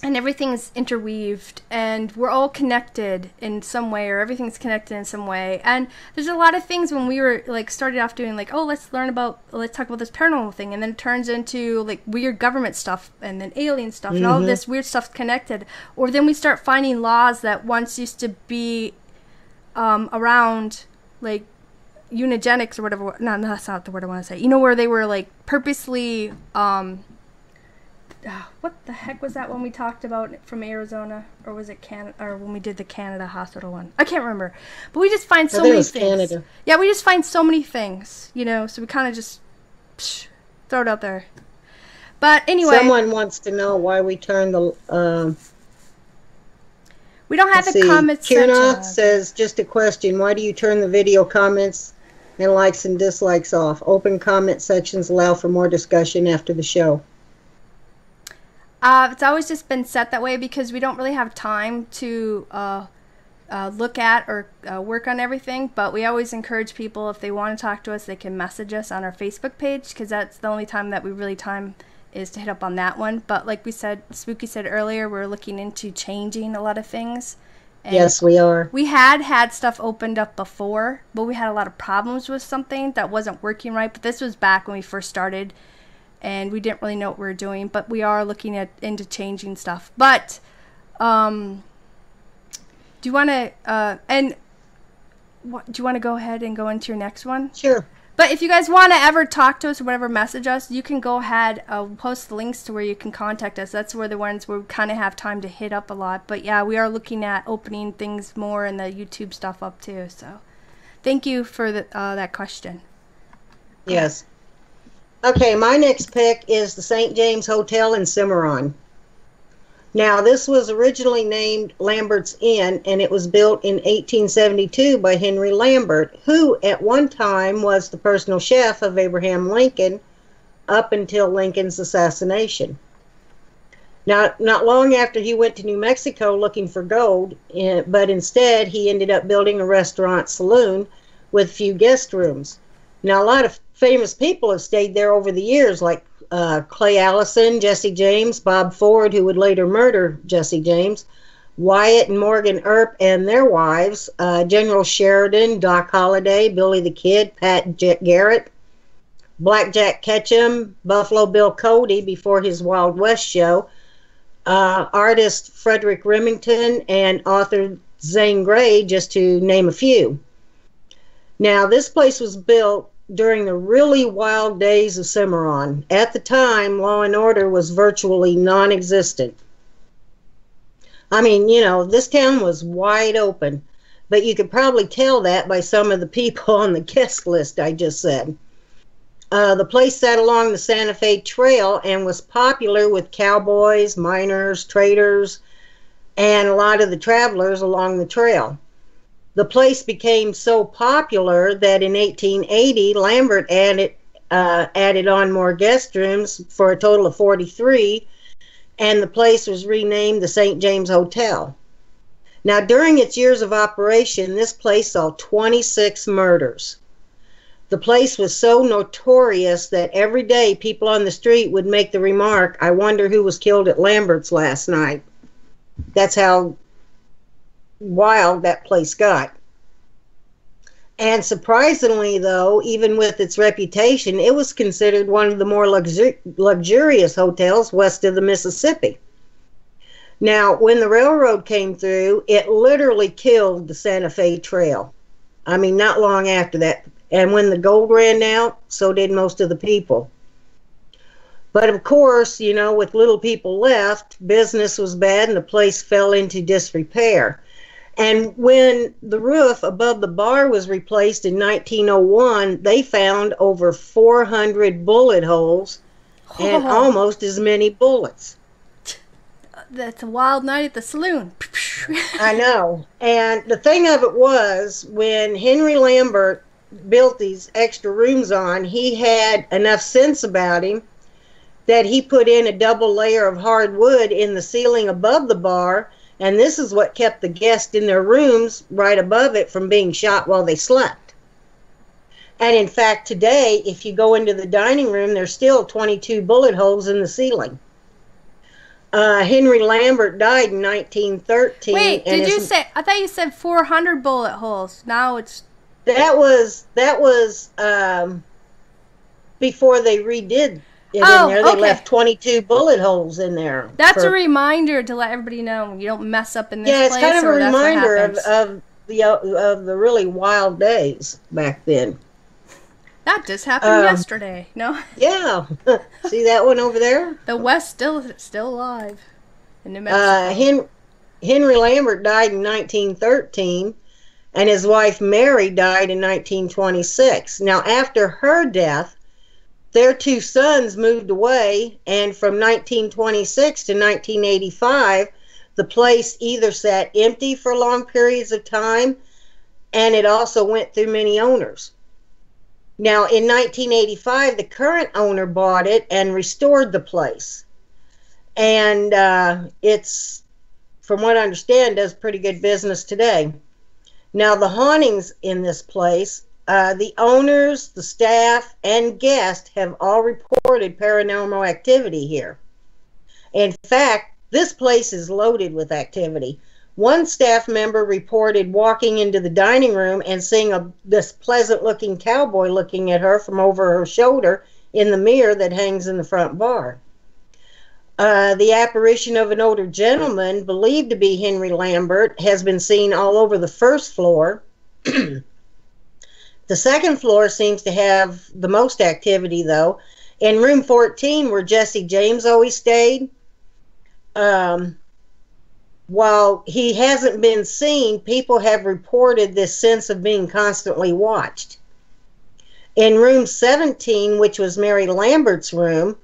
and everything's interweaved, and we're all connected in some way, or everything's connected in some way. And there's a lot of things when we were started off doing let's talk about this paranormal thing, and then it turns into weird government stuff, and then alien stuff, and all of this weird stuff connected. Or then we start finding laws that once used to be around, eugenics or whatever. No, that's not the word I want to say. Where they were purposely what the heck was that one we talked about from Arizona, or was it Canada, or when we did the Canada hospital one? I can't remember. But we just find so many things. Canada. Yeah, we just find so many things, so we kind of just throw it out there. But anyway, someone wants to know why we turned the we don't have the comments section. Kierna says, just a question, why do you turn the video comments and likes and dislikes off? Open comment sections allow for more discussion after the show. It's always just been set that way because we don't really have time to look at or work on everything. But we always encourage people, if they want to talk to us, they can message us on our Facebook page, because that's the only time that we really time is to hit up on that one. But like we said, Spooky said earlier, we're looking into changing a lot of things. And yes, we are. We had stuff opened up before, but we had a lot of problems with something that wasn't working right. But this was back when we first started, and we didn't really know what we were doing. But we are looking into changing stuff. But do you want to do you want to go ahead and go into your next one? Sure. But if you guys want to ever talk to us or whatever, message us, you can go ahead, post the links to where you can contact us. That's where the ones where we kind of have time to hit up a lot. But yeah, we are looking at opening things more and the YouTube stuff up too. So thank you for that question. Yes. Okay, my next pick is the St. James Hotel in Cimmarron. Now, this was originally named Lambert's Inn, and it was built in 1872 by Henry Lambert, who at one time was the personal chef of Abraham Lincoln up until Lincoln's assassination. Now, not long after he went to New Mexico looking for gold, but instead he ended up building a restaurant saloon with a few guest rooms. Now, a lot of famous people have stayed there over the years, like Clay Allison, Jesse James, Bob Ford, who would later murder Jesse James, Wyatt and Morgan Earp and their wives, General Sheridan, Doc Holliday, Billy the Kid, Pat Garrett, Blackjack Ketchum, Buffalo Bill Cody before his Wild West show, artist Frederick Remington, and author Zane Grey, just to name a few. Now, this place was built during the really wild days of Cimmarron. At the time, law and order was virtually non-existent. I mean, you know, this town was wide open, but you could probably tell that by some of the people on the guest list I just said. The place sat along the Santa Fe Trail and was popular with cowboys, miners, traders, and a lot of the travelers along the trail. The place became so popular that in 1880, Lambert added on more guest rooms for a total of 43, and the place was renamed the St. James Hotel. Now, during its years of operation, this place saw 26 murders. The place was so notorious that every day people on the street would make the remark, "I wonder who was killed at Lambert's last night." That's how wild that place got. And surprisingly, though, even with its reputation, it was considered one of the more luxurious hotels west of the Mississippi. Now, when the railroad came through, it literally killed the Santa Fe Trail. I mean, not long after that. And when the gold ran out, so did most of the people. But of course, you know, with little people left, business was bad and the place fell into disrepair. And when the roof above the bar was replaced in 1901, they found over 400 bullet holes and almost as many bullets. That's a wild night at the saloon. I know. And the thing of it was, when Henry Lambert built these extra rooms on, he had enough sense about him that he put in a double layer of hardwood in the ceiling above the bar, and this is what kept the guests in their rooms right above it from being shot while they slept. And in fact, today, if you go into the dining room, there's still 22 bullet holes in the ceiling. Henry Lambert died in 1913. Wait, did you say? I thought you said 400 bullet holes. Now it's. That was before they redid it in there. They left 22 bullet holes in there. That's a reminder to let everybody know you don't mess up in this place. Yeah, it's kind of a reminder of the really wild days back then. That just happened yesterday. No. Yeah. See that one over there? The West still alive in New Mexico. Henry Lambert died in 1913, and his wife Mary died in 1926. Now, after her death, their two sons moved away, and from 1926 to 1985, the place either sat empty for long periods of time, and it also went through many owners. Now, in 1985, the current owner bought it and restored the place. And it's, from what I understand, does pretty good business today. Now, the hauntings in this place, the owners, the staff, and guests have all reported paranormal activity here. In fact, this place is loaded with activity. One staff member reported walking into the dining room and seeing this pleasant-looking cowboy looking at her from over her shoulder in the mirror that hangs in the front bar. The apparition of an older gentleman, believed to be Henry Lambert, has been seen all over the first floor. The second floor seems to have the most activity, though. In room 14, where Jesse James always stayed, while he hasn't been seen, people have reported this sense of being constantly watched. In room 17, which was Mary Lambert's room,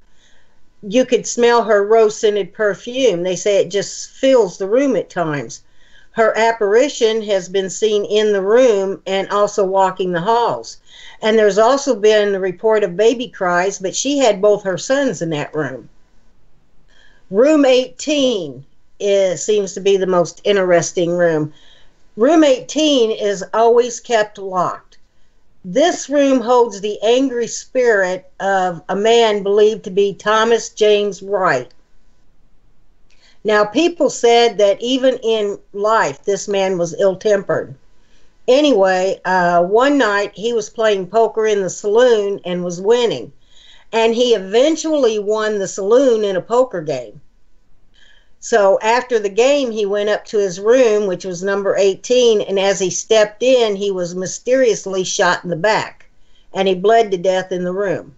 you could smell her rose-scented perfume. They say it just fills the room at times. Her apparition has been seen in the room and also walking the halls. And there's also been a report of baby cries, but she had both her sons in that room. Room 18 seems to be the most interesting room. Room 18 is always kept locked. This room holds the angry spirit of a man believed to be Thomas James Wright. Now, people said that even in life, this man was ill-tempered. Anyway, one night he was playing poker in the saloon and was winning. And he eventually won the saloon in a poker game. So after the game, he went up to his room, which was number 18, and as he stepped in, he was mysteriously shot in the back, and he bled to death in the room.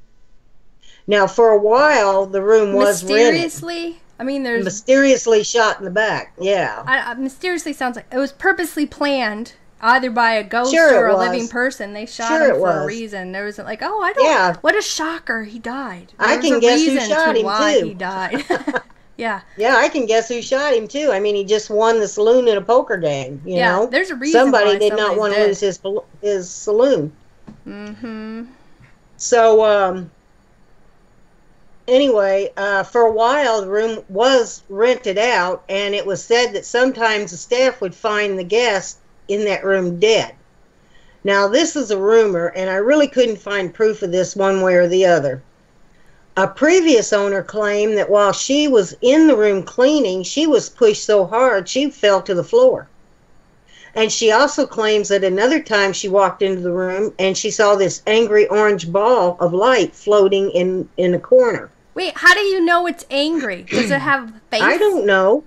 Now, for a while, the room was mysteriously rented. I mean, there's mysteriously shot in the back. Yeah. Mysteriously sounds like it was purposely planned, either by a ghost or a living person. They shot him for a reason. There wasn't like, oh, I don't. Yeah. What a shocker! He died. I can guess who shot him too. He died. Yeah. Yeah, I can guess who shot him too. I mean, he just won the saloon in a poker game. You know, there's a reason. Somebody did not want to lose his saloon. Mm-hmm. So, anyway, for a while the room was rented out, and it was said that sometimes the staff would find the guest in that room dead. Now, this is a rumor, and I really couldn't find proof of this one way or the other. A previous owner claimed that while she was in the room cleaning, she was pushed so hard she fell to the floor. And she also claims that another time she walked into the room and she saw this angry orange ball of light floating in a corner. Wait, how do you know it's angry? Does it have a face? I don't know.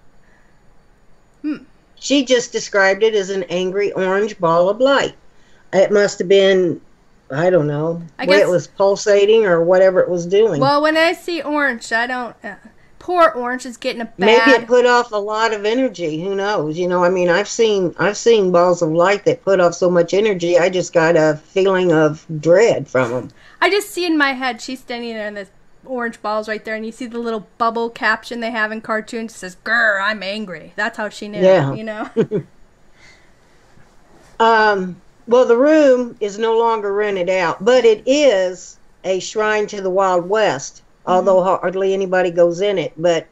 She just described it as an angry orange ball of light. It must have been, I don't know, it was pulsating or whatever it was doing. Well, when I see orange, I don't... poor orange is getting a bad... Maybe it put off a lot of energy. Who knows? You know, I mean, I've seen balls of light that put off so much energy, I just got a feeling of dread from them. I just see in my head, she's standing there and there's orange balls right there, and you see the little bubble caption they have in cartoons. It says, "Grr, I'm angry." That's how she knew, you know? Well, the room is no longer rented out, but it is a shrine to the Wild West, although hardly anybody goes in it. But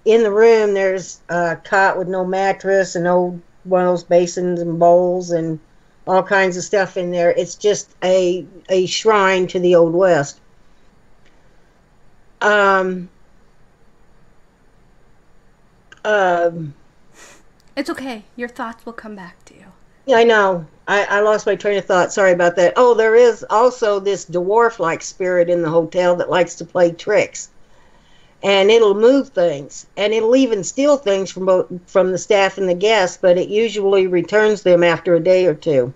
in the room, there's a cot with no mattress and one of those basins and bowls and all kinds of stuff in there. It's just a shrine to the Old West. It's okay. Your thoughts will come back to you. Yeah, I know. I lost my train of thought. Sorry about that. Oh, there is also this dwarf-like spirit in the hotel that likes to play tricks. And it'll move things. And it'll even steal things from the staff and the guests, but it usually returns them after a day or two.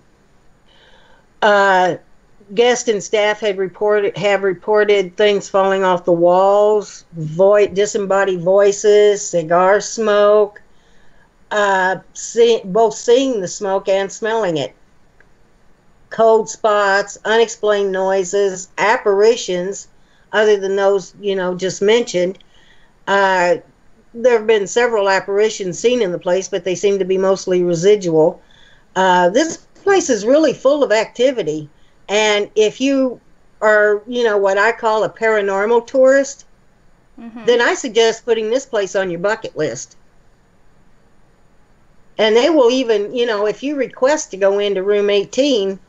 Guests and staff have reported things falling off the walls, disembodied voices, cigar smoke, both seeing the smoke and smelling it. Cold spots, unexplained noises, apparitions, other than those, just mentioned. There have been several apparitions seen in the place, but they seem to be mostly residual. This place is really full of activity. And if you are, what I call a paranormal tourist, then I suggest putting this place on your bucket list. And they will even, if you request to go into room 18,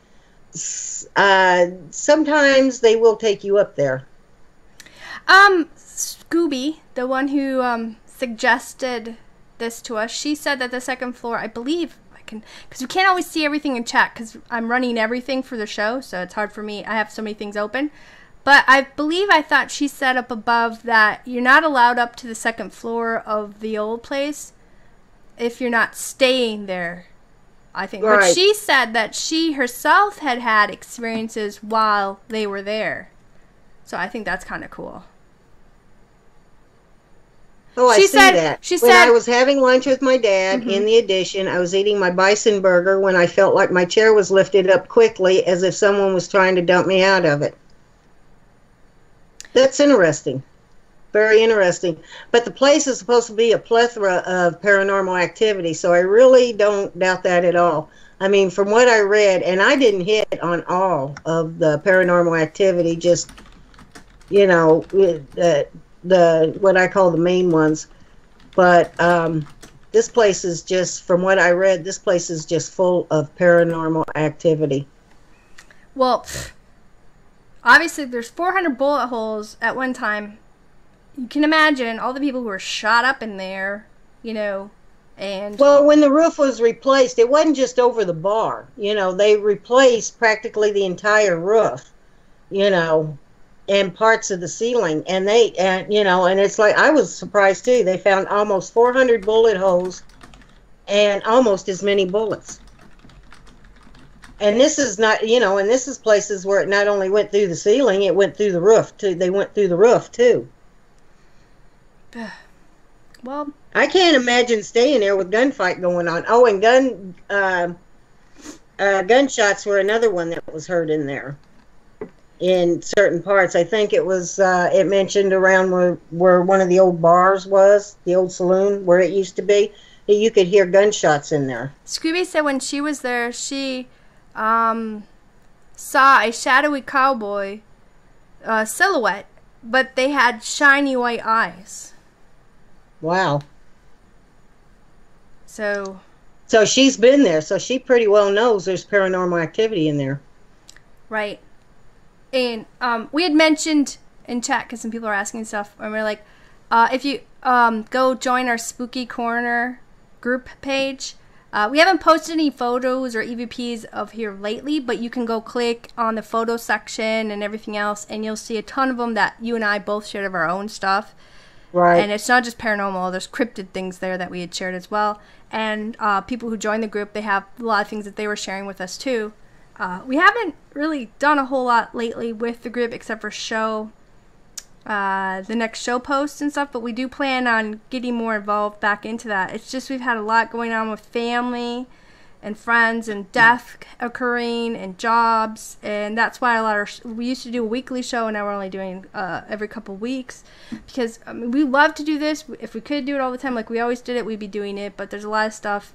sometimes they will take you up there. Scooby, the one who suggested this to us, she said that the second floor, I believe, because we can't always see everything in chat because I'm running everything for the show, so it's hard for me. I have so many things open. But I thought she said up above that you're not allowed up to the second floor of the old place if you're not staying there, I think. Right. But she said that she herself had experiences while they were there. So I think that's kind of cool. Oh, I see that. When I was having lunch with my dad in the Addition, I was eating my bison burger when I felt like my chair was lifted up quickly as if someone was trying to dump me out of it. That's interesting. Very interesting. But the place is supposed to be a plethora of paranormal activity, so I really don't doubt that at all. I mean, from what I read, and I didn't hit on all of the paranormal activity, just, what I call the main ones. But this place is just, from what I read, this place is just full of paranormal activity. Well, obviously there's 400 bullet holes at one time. You can imagine all the people who were shot up in there, and... Well, when the roof was replaced, it wasn't just over the bar. They replaced practically the entire roof, and parts of the ceiling. And and it's like, I was surprised too. They found almost 400 bullet holes and almost as many bullets. And this is not, and this is places where it not only went through the ceiling, it went through the roof too. They went through the roof too. Well, I can't imagine staying there with gunfight going on. Oh, and gunshots were another one that was heard in there. In certain parts, I think it was. It mentioned around where one of the old bars was, the old saloon where it used to be. You could hear gunshots in there. Scooby said when she was there, she saw a shadowy cowboy silhouette, but they had shiny white eyes. Wow. So she's been there, so she pretty well knows there's paranormal activity in there. Right. And we had mentioned in chat, because some people are asking stuff, and we're like, if you go join our Spooky Corner group page, we haven't posted any photos or EVPs of here lately, but you can go click on the photo section and everything else, and you'll see a ton of them that you and I both shared of our own stuff. Right. And it's not just paranormal. There's cryptid things there that we had shared as well. And people who joined the group, they have a lot of things that they were sharing with us too. We haven't really done a whole lot lately with the group except for the next show posts and stuff, but we do plan on getting more involved back into that. It's just we've had a lot going on with family and friends and death occurring and jobs, and that's why we used to do a weekly show, and now we're only doing every couple weeks, because we love to do this. If we could do it all the time like we always did it, we'd be doing it, but there's a lot of stuff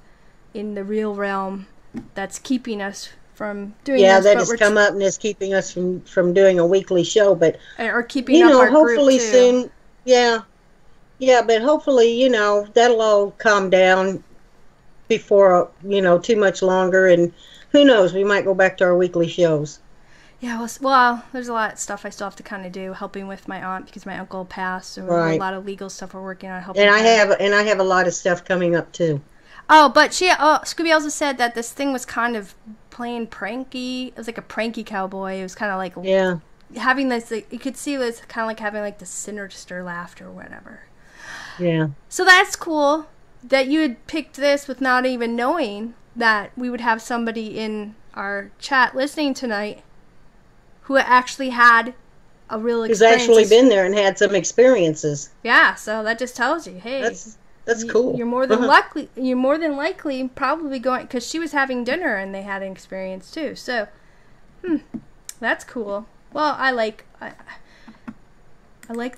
in the real realm that's keeping us from doing this. Yeah, that has come up and is keeping us from doing a weekly show, but or keeping up our hopefully group too. Soon. Yeah, but hopefully that'll all calm down before too much longer, and who knows, we might go back to our weekly shows. Yeah, well, there's a lot of stuff I still have to kind of do, helping with my aunt because my uncle passed, so right. A lot of legal stuff we're working on helping. And I have a lot of stuff coming up too. Oh, but Scooby also said that this thing was kind of playing pranky. It was like a pranky cowboy. It was kind of like having this. Like, you could see it was kind of like having like the sinister laughter or whatever. Yeah. So that's cool that you had picked this with not even knowing that we would have somebody in our chat listening tonight who actually had a real experience. Who's actually been there and had some experiences. Yeah, so that just tells you, hey, that's cool. You're more than likely. You're more than likely probably going, because she was having dinner and they had an experience too. So, that's cool. Well, I like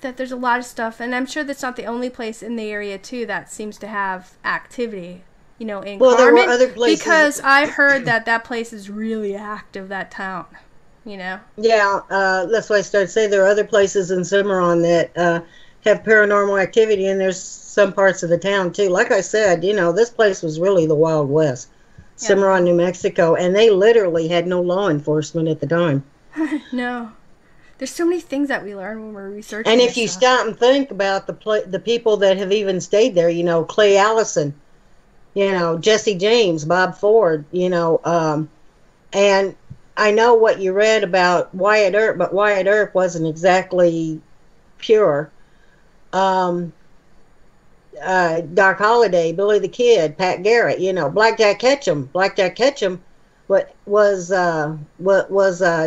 that there's a lot of stuff, and I'm sure that's not the only place in the area too that seems to have activity. In Carmen, there were other places because I heard that place is really active. That town, Yeah, that's why I started saying there are other places in Cimmarron that have paranormal activity, and there's some parts of the town too. Like I said, this place was really the Wild West, Cimmarron, New Mexico, and they literally had no law enforcement at the time. No. There's so many things that we learn when we're researching. And if you stop and think about the people that have even stayed there, Clay Allison, Jesse James, Bob Ford, and I know what you read about Wyatt Earp, but Wyatt Earp wasn't exactly pure. Doc Holliday, Billy the Kid, Pat Garrett, Blackjack Ketchum. Blackjack Ketchum was a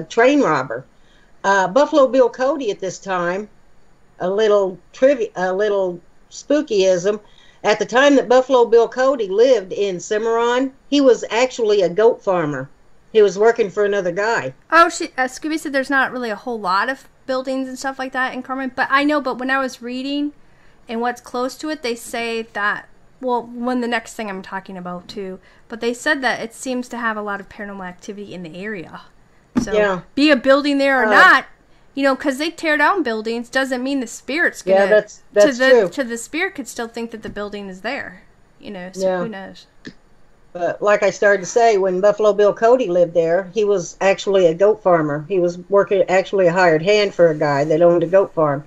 train robber. Buffalo Bill Cody at this time, a little spookyism. At the time that Buffalo Bill Cody lived in Cimmarron, he was actually a goat farmer. He was working for another guy. Oh, Scooby said there's not really a whole lot of buildings and stuff like that in Carmen, but I know. But when I was reading and what's close to it, they say that. Well, when the next thing I'm talking about too, but they said that it seems to have a lot of paranormal activity in the area. So be a building there or not, You know, because they tear down buildings doesn't mean the spirit's gonna. Yeah, that's true. To the spirit could still think that the building is there. You know, so who knows? But like I started to say, when Buffalo Bill Cody lived there, he was actually a goat farmer. He was working, actually a hired hand for a guy that owned a goat farm.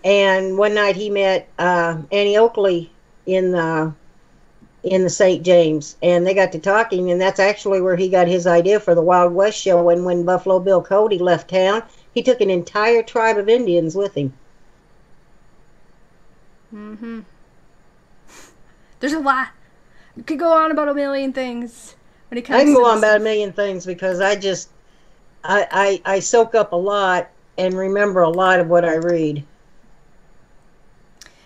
And one night he met Annie Oakley in the St. James, and they got to talking, and that's actually where he got his idea for the Wild West show. And when Buffalo Bill Cody left town, he took an entire tribe of Indians with him. Mm-hmm. There's a lot. You could go on about a million things when it comes to I can go on about a million things because I soak up a lot and remember a lot of what I read.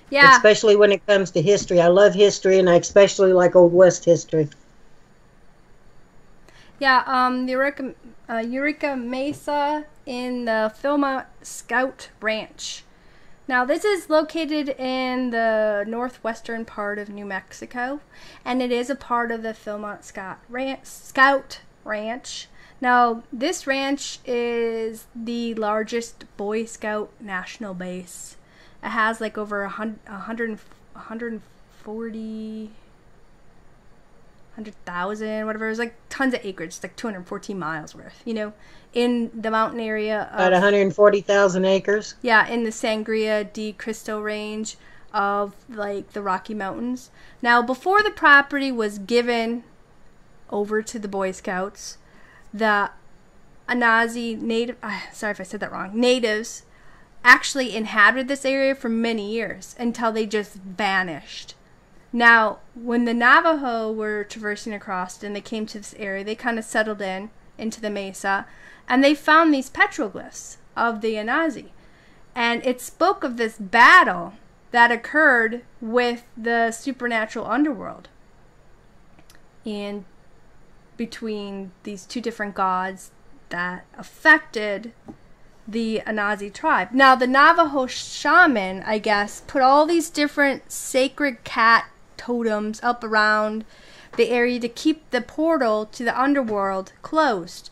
Yeah. Especially when it comes to history. I love history, and I especially like Old West history. Yeah, the Urraca Mesa in the Philmont Scout Ranch. Now, this is located in the northwestern part of New Mexico, and it is a part of the Philmont Scout Ranch. Now, this ranch is the largest Boy Scout national base. It has like over 100,000, whatever. It was like tons of acreage. It's like 214 miles worth, you know, in the mountain area. About 140,000 acres. Yeah, in the Sangria de Cristo range of like the Rocky Mountains. Now, before the property was given over to the Boy Scouts, the Anazi native, sorry if I said that wrong, natives actually inhabited this area for many years until they just vanished. Now, when the Navajo were traversing across and they came to this area, they kind of settled into the mesa, and they found these petroglyphs of the Anazi. And it spoke of this battle that occurred with the supernatural underworld and between these two different gods that affected the Anazi tribe. Now, the Navajo shaman, I guess, put all these different sacred cat totems up around the area to keep the portal to the underworld closed.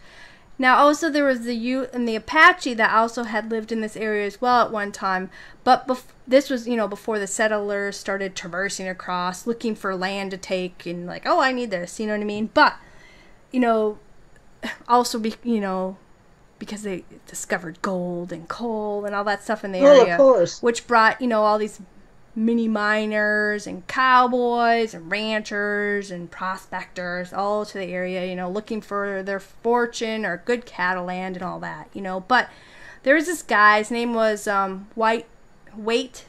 Now, also there was the Ute and the Apache that also had lived in this area as well at one time, but this was, you know, before the settlers started traversing across looking for land to take and like, oh, I need this, you know what I mean? But, you know, also because they discovered gold and coal and all that stuff in the area, of course, which brought, you know, all these mini miners and cowboys and ranchers and prospectors all to the area, you know, looking for their fortune or good cattle land and all that, you know. But there was this guy, his name was Wait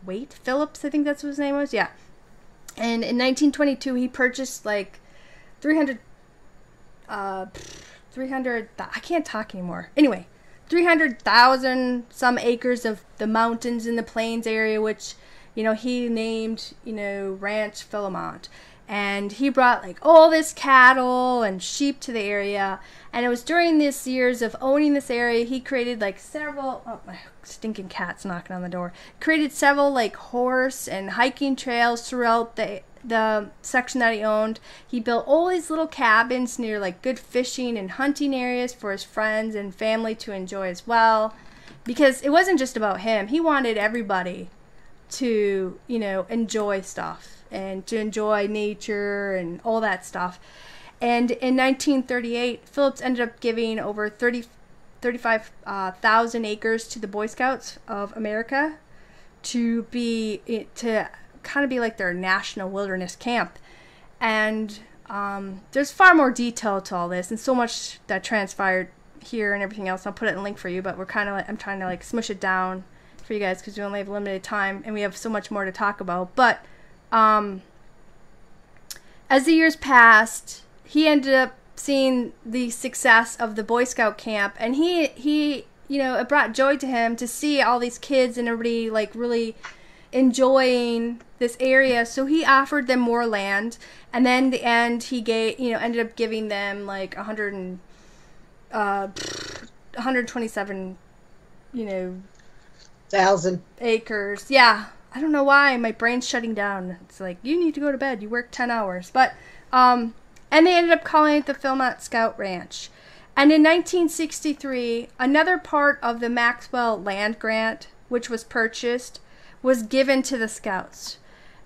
Phillips, I think that's what his name was, yeah. And in 1922 he purchased like 300 I can't talk anymore. Anyway, 300,000 some acres of the mountains in the plains area, which, you know, he named, you know, Ranch Philmont. And he brought like all this cattle and sheep to the area. And it was during these years of owning this area, he created like several, oh, my stinking cat's knocking on the door. Created several like horse and hiking trails throughout the section that he owned. He built all these little cabins near like good fishing and hunting areas for his friends and family to enjoy as well, because it wasn't just about him. He wanted everybody to, you know, enjoy stuff and to enjoy nature and all that stuff. And in 1938 Phillips ended up giving over 35,000 acres to the Boy Scouts of America to kind of be like their national wilderness camp. And there's far more detail to all this and so much that transpired here and everything else. I'll put it in a link for you, but I'm trying to like smush it down for you guys because we only have limited time and we have so much more to talk about. But as the years passed, he ended up seeing the success of the Boy Scout camp, and he you know, it brought joy to him to see all these kids and everybody like really enjoying this area. So he offered them more land, and then in the end he ended up giving them like 127 thousand acres. Yeah, I don't know why my brain's shutting down. It's like, you need to go to bed, you work 10 hours. But and they ended up calling it the Philmont Scout Ranch. And in 1963, another part of the Maxwell land grant, which was purchased, was given to the Scouts,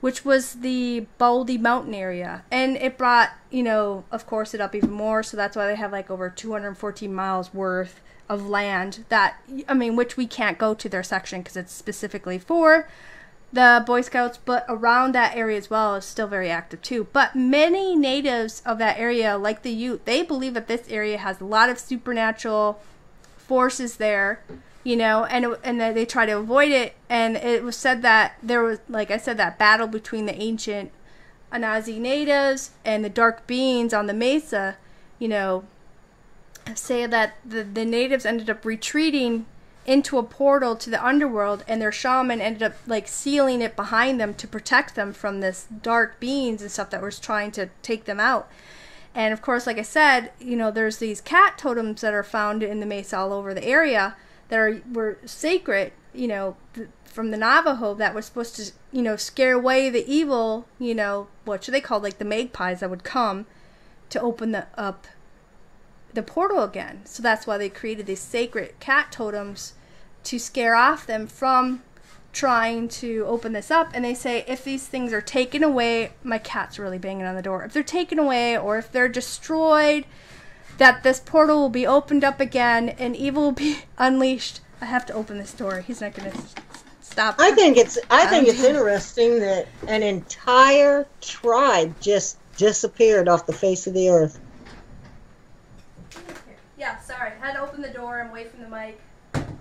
which was the Baldy Mountain area. And it brought, of course, it up even more. So that's why they have like over 214 miles worth of land that, which we can't go to their section because it's specifically for the Boy Scouts, but around that area as well is still very active too. But many natives of that area, like the Ute, they believe that this area has a lot of supernatural forces there, and that they try to avoid it. And it was said that there was, like I said, that battle between the ancient Anazi natives and the dark beings on the mesa, say that the natives ended up retreating into a portal to the underworld, and their shaman ended up like sealing it behind them to protect them from this dark beings and stuff that was trying to take them out. And of course, like I said, there's these cat totems that are found in the mesa all over the area that were sacred, from the Navajo, that was supposed to, scare away the evil, what should they call, like the magpies that would come to open up the portal again. So that's why they created these sacred cat totems to scare off them from trying to open this up. And they say if these things are taken away, my cat's really banging on the door, if they're taken away or if they're destroyed, that this portal will be opened up again and evil will be unleashed. I have to open this door. He's not going to stop. I think it's interesting that an entire tribe just disappeared off the face of the earth. Yeah, sorry. I had to open the door and away from the mic.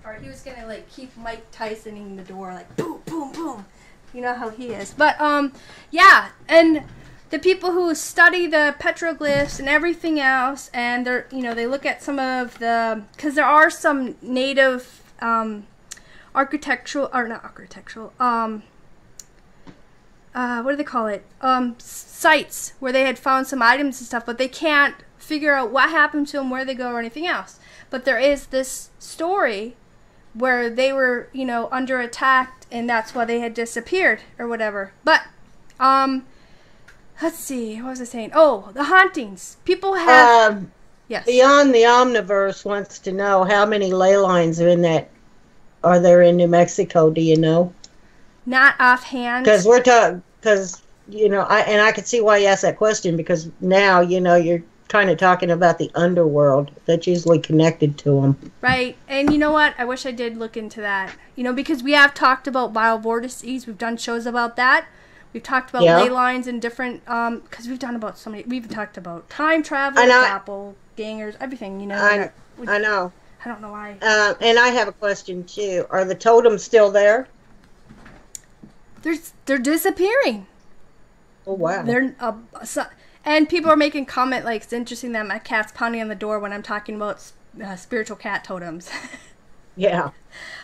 Or he was going to, like, keep Mike Tysoning the door, like, boom, boom, boom. You know how he is. But, yeah. And the people who study the petroglyphs and everything else, and they're, they look at some of the, because there are some native architectural, or not architectural, what do they call it? Sites where they had found some items and stuff, but they can't figure out what happened to them, where they go, or anything else. But there is this story where they were, under attack, and that's why they had disappeared or whatever. But let's see, what was I saying? Oh, the hauntings. People have yes. Beyond the Omniverse wants to know how many ley lines are there in New Mexico, do you know? Not offhand. Because I could see why you asked that question, because now, you're kind of talking about the underworld that's usually connected to them. Right. And you know what? I wish I did look into that. Because we have talked about biovortices. We've done shows about that. We've talked about ley lines and different, because we've done about so many. We've talked about time travel, doppelgangers, everything, I know. I don't know why. And I have a question, too. Are the totems still there? They're disappearing. Oh, wow. They're and people are making comment like it's interesting that my cat's pounding on the door when I'm talking about spiritual cat totems. Yeah.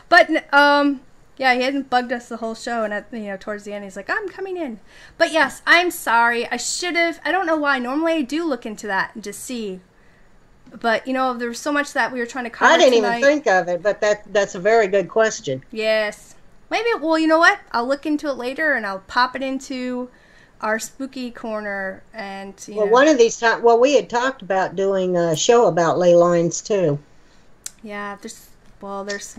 But yeah, he hadn't bugged us the whole show, and towards the end he's like, "I'm coming in." But yes, I'm sorry. I should have. I don't know why. Normally I do look into that and just see. But there was so much that we were trying to cover. I didn't even think of it, but that's a very good question. Yes. Maybe. Well, you know what? I'll look into it later, and I'll pop it into our spooky corner. And one of these times, we had talked about doing a show about ley lines too. Yeah,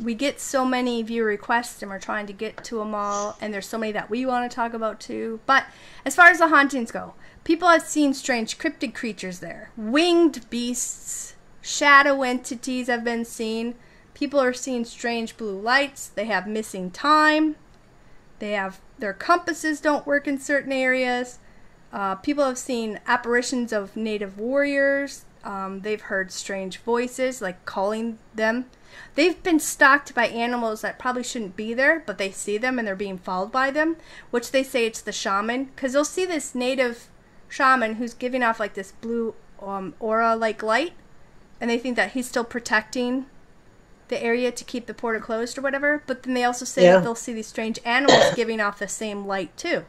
we get so many viewer requests, and we're trying to get to them all, and there's so many that we want to talk about too. But as far as the hauntings go, people have seen strange cryptid creatures there, winged beasts, shadow entities have been seen. People are seeing strange blue lights. They have missing time. Their compasses don't work in certain areas. People have seen apparitions of native warriors. They've heard strange voices, like calling them. They've been stalked by animals that probably shouldn't be there, but they see them and they're being followed by them, which they say it's the shaman. Because they'll see this native shaman who's giving off like this blue aura-like light, and they think that he's still protecting the area to keep the portal closed or whatever. But then they also say that they'll see these strange animals giving off the same light too.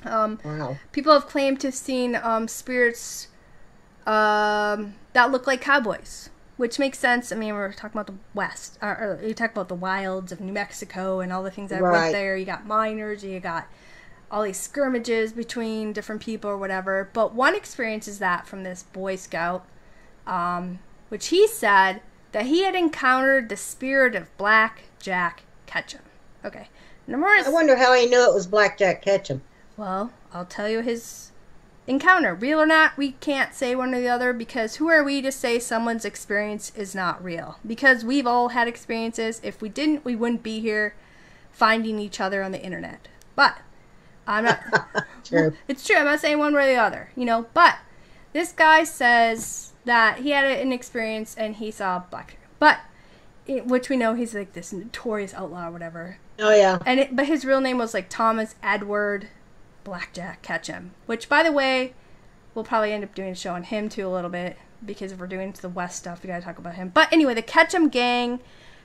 Wow. People have claimed to have seen spirits that look like cowboys, which makes sense. I mean, we're talking about the West, or you talk about the wilds of New Mexico and all the things that went there. You got miners, you got all these skirmishes between different people or whatever. But one experience is that from this Boy Scout. which he said that he had encountered the spirit of Black Jack Ketchum. Okay. I wonder how he knew it was Blackjack Ketchum. Well, I'll tell you his encounter. Real or not, we can't say one or the other, because who are we to say someone's experience is not real? Because we've all had experiences. If we didn't, we wouldn't be here finding each other on the internet. But I'm not... True. It's true. I'm not saying one way or the other, you know. But this guy says that he had an experience and he saw Black. But, which we know he's like this notorious outlaw or whatever. Oh, yeah. But his real name was like Thomas Edward Blackjack Ketchum. Which, by the way, we'll probably end up doing a show on him too a little bit. Because if we're doing the West stuff, we gotta talk about him. But anyway, the Ketchum gang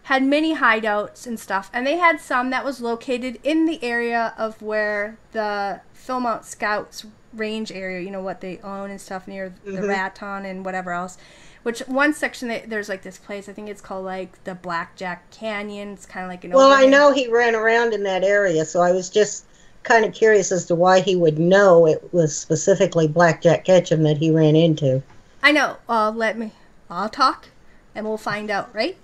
had many hideouts and stuff, and they had some that was located in the area of where the Philmont Scouts Range area, you know, what they own and stuff near the Raton and whatever else. Which one section, there's like this place, I think it's called like the Blackjack Canyon. It's kind of like an I know he ran around in that area, so I was just kind of curious as to why he would know it was specifically Blackjack Ketchum that he ran into. I know. I'll talk and we'll find out, right?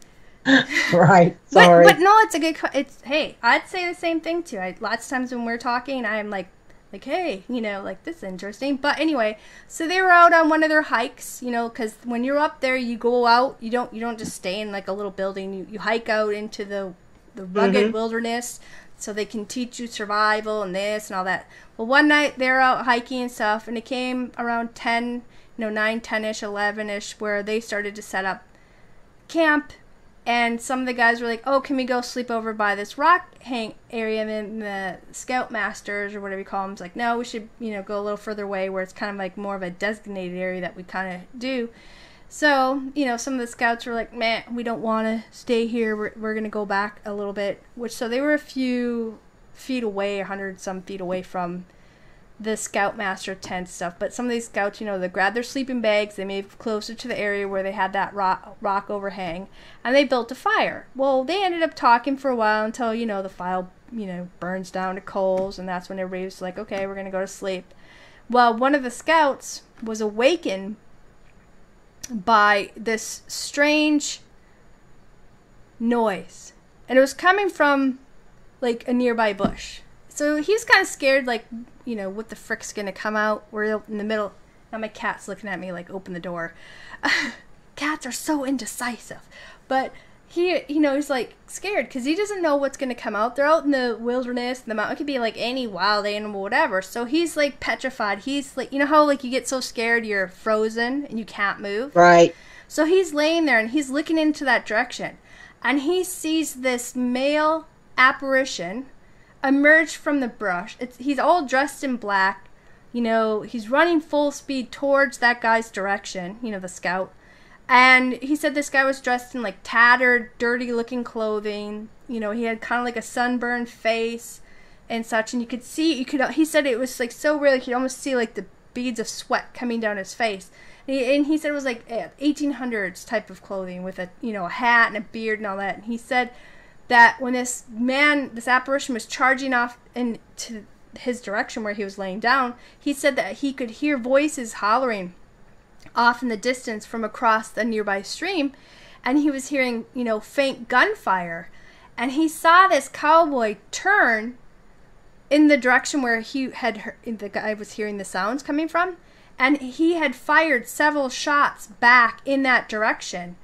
Right. Sorry. But no, it's a good. Hey, I'd say the same thing too. Lots of times when we're talking, I'm like, hey, you know, like this is interesting. But anyway, so they were out on one of their hikes, you know, because when you're up there, you go out. You don't just stay in like a little building. You hike out into the rugged wilderness, so they can teach you survival and this and all that. Well, one night they're out hiking and stuff, and it came around 10, 9, 10-ish, 11-ish, where they started to set up camp. And some of the guys were like, oh, can we go sleep over by this rock hang area? And then the scoutmasters, or whatever you call them, was like, no, we should, go a little further away where it's kind of like more of a designated area that we kind of do. So, some of the scouts were like, man, we don't want to stay here. We're going to go back a little bit. So they were a few feet away, 100-some feet away from the scoutmaster tent stuff. But some of these scouts, they grabbed their sleeping bags, they moved closer to the area where they had that rock overhang, and they built a fire. Well, they ended up talking for a while until, the fire, burns down to coals, and that's when everybody was like, okay, we're going to go to sleep. Well, one of the scouts was awakened by this strange noise, and it was coming from, like, a nearby bush. So he's kind of scared, like, what the frick's gonna come out? We're in the middle. Now my cat's looking at me like, open the door. Cats are so indecisive. But he, he's like scared because he doesn't know what's gonna come out. They're out in the wilderness. The mountain could be like any wild animal, whatever. So he's like petrified. He's like, how like you get so scared you're frozen and you can't move? Right. So he's laying there and he's looking into that direction. And he sees this male apparition emerged from the brush. He's all dressed in black. He's running full speed towards that guy's direction, the scout. And he said this guy was dressed in like tattered, dirty looking clothing. He had kind of like a sunburned face and such. And he said it was like so real, you could almost see like the beads of sweat coming down his face. And he said it was like 1800s type of clothing with a, a hat and a beard and all that. And he said that when this apparition was charging off into his direction where he was laying down, he said that he could hear voices hollering off in the distance from across the nearby stream, and he was hearing, faint gunfire. And he saw this cowboy turn in the direction where the guy was hearing the sounds coming from, and he had fired several shots back in that direction.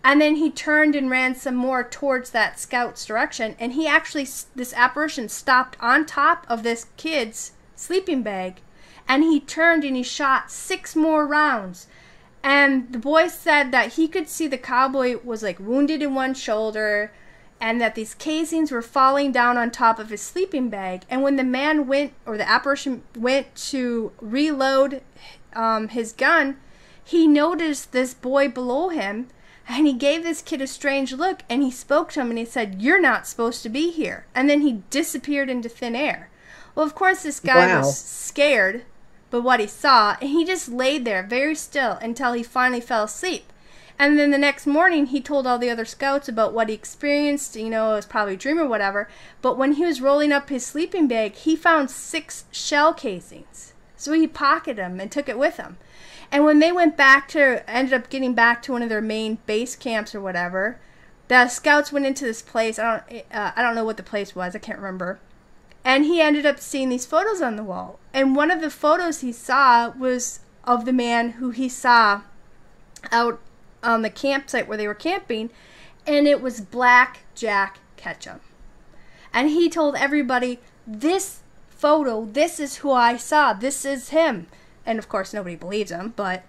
And then he turned and ran some more towards that scout's direction. And this apparition stopped on top of this kid's sleeping bag. And he turned and he shot 6 more rounds. And the boy said that he could see the cowboy was like wounded in one shoulder. And that these casings were falling down on top of his sleeping bag. And when the apparition went to reload his gun, he noticed this boy below him. And he gave this kid a strange look, and he spoke to him, and he said, "You're not supposed to be here." And then he disappeared into thin air. Well, of course, this guy was scared by what he saw, and he just laid there very still until he finally fell asleep. And then the next morning, he told all the other scouts about what he experienced. It was probably a dream or whatever. But when he was rolling up his sleeping bag, he found 6 shell casings. So he pocketed them and took it with him. And when they ended up getting back to one of their main base camps or whatever, the scouts went into this place. I don't know what the place was. I can't remember. And he ended up seeing these photos on the wall. And one of the photos he saw was of the man who he saw out on the campsite where they were camping. And it was Black Jack Ketchum. And he told everybody, this photo, this is who I saw. This is him. And of course, nobody believes him. But,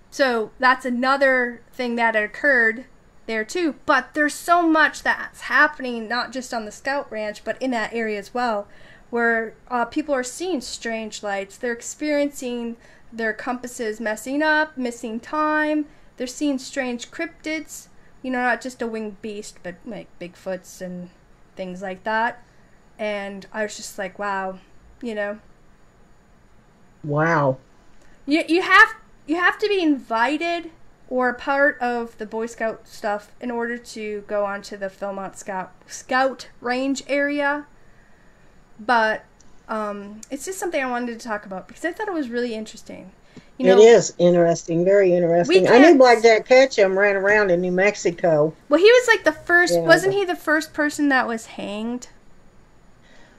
so that's another thing that occurred there too. But there's so much that's happening, not just on the Scout Ranch, but in that area as well, where people are seeing strange lights. They're experiencing their compasses messing up, missing time. They're seeing strange cryptids, not just a winged beast, but like Bigfoots and things like that. And I was just like, wow, Wow. You have to be invited or a part of the Boy Scout stuff in order to go onto the Philmont Scout Range area. But it's just something I wanted to talk about because I thought it was really interesting. It is interesting, very interesting. I knew Black Jack Ketchum ran around in New Mexico. Well, he was like the first, wasn't he the first person that was hanged?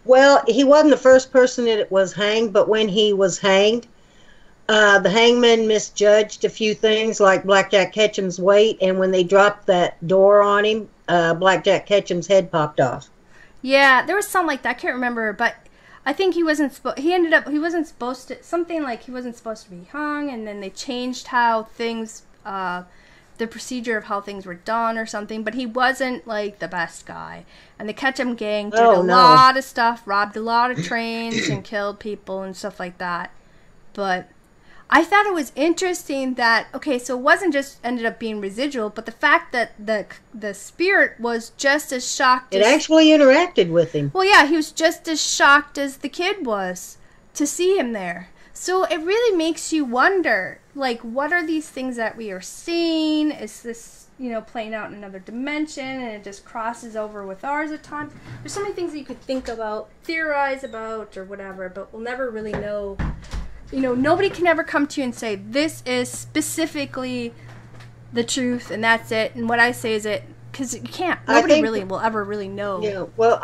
Well, he wasn't the first person that was hanged, but when he was hanged, the hangman misjudged a few things like Black Jack Ketchum's weight, and when they dropped that door on him, Black Jack Ketchum's head popped off. Yeah, there was something like that. I can't remember, but I think he wasn't supposed to, something like he wasn't supposed to be hung, and then they changed how things, the procedure of how things were done or something, but he wasn't like the best guy. And the Ketchum gang did a lot of stuff, robbed a lot of trains and killed people and stuff like that. But I thought it was interesting that, okay, so it wasn't just ended up being residual, but the fact that the spirit was just as shocked. It actually interacted with him. Well, yeah, he was just as shocked as the kid was to see him there. So it really makes you wonder, like, what are these things that we are seeing? Is this, playing out in another dimension and it just crosses over with ours at times? There's so many things that you could think about, theorize about, or whatever, but we'll never really know. Nobody can ever come to you and say, this is specifically the truth and that's it. And what I say is it, because you can't. Nobody really will ever really know. Yeah, well,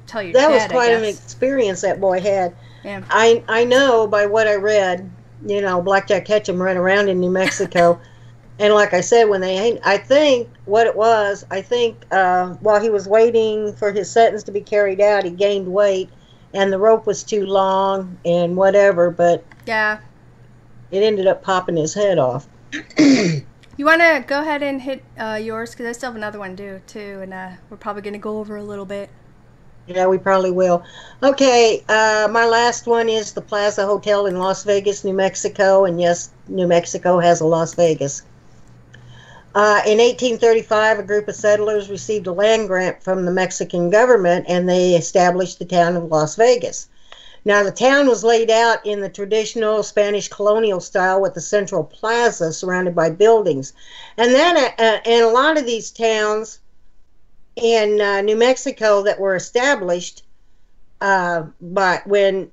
tell you that was quite an experience that boy had. Yeah. I know by what I read, Black Jack Ketchum ran around in New Mexico. And like I said, I think what it was, while he was waiting for his sentence to be carried out, he gained weight. And the rope was too long and whatever, but yeah, it ended up popping his head off. You want to go ahead and hit yours? Because I still have another one too, and we're probably going to go over a little bit. Yeah, we probably will. Okay, my last one is the Plaza Hotel in Las Vegas, New Mexico. And yes, New Mexico has a Las Vegas. In 1835, a group of settlers received a land grant from the Mexican government, and they established the town of Las Vegas. Now, the town was laid out in the traditional Spanish colonial style with a central plaza surrounded by buildings. And a lot of these towns in New Mexico that were established when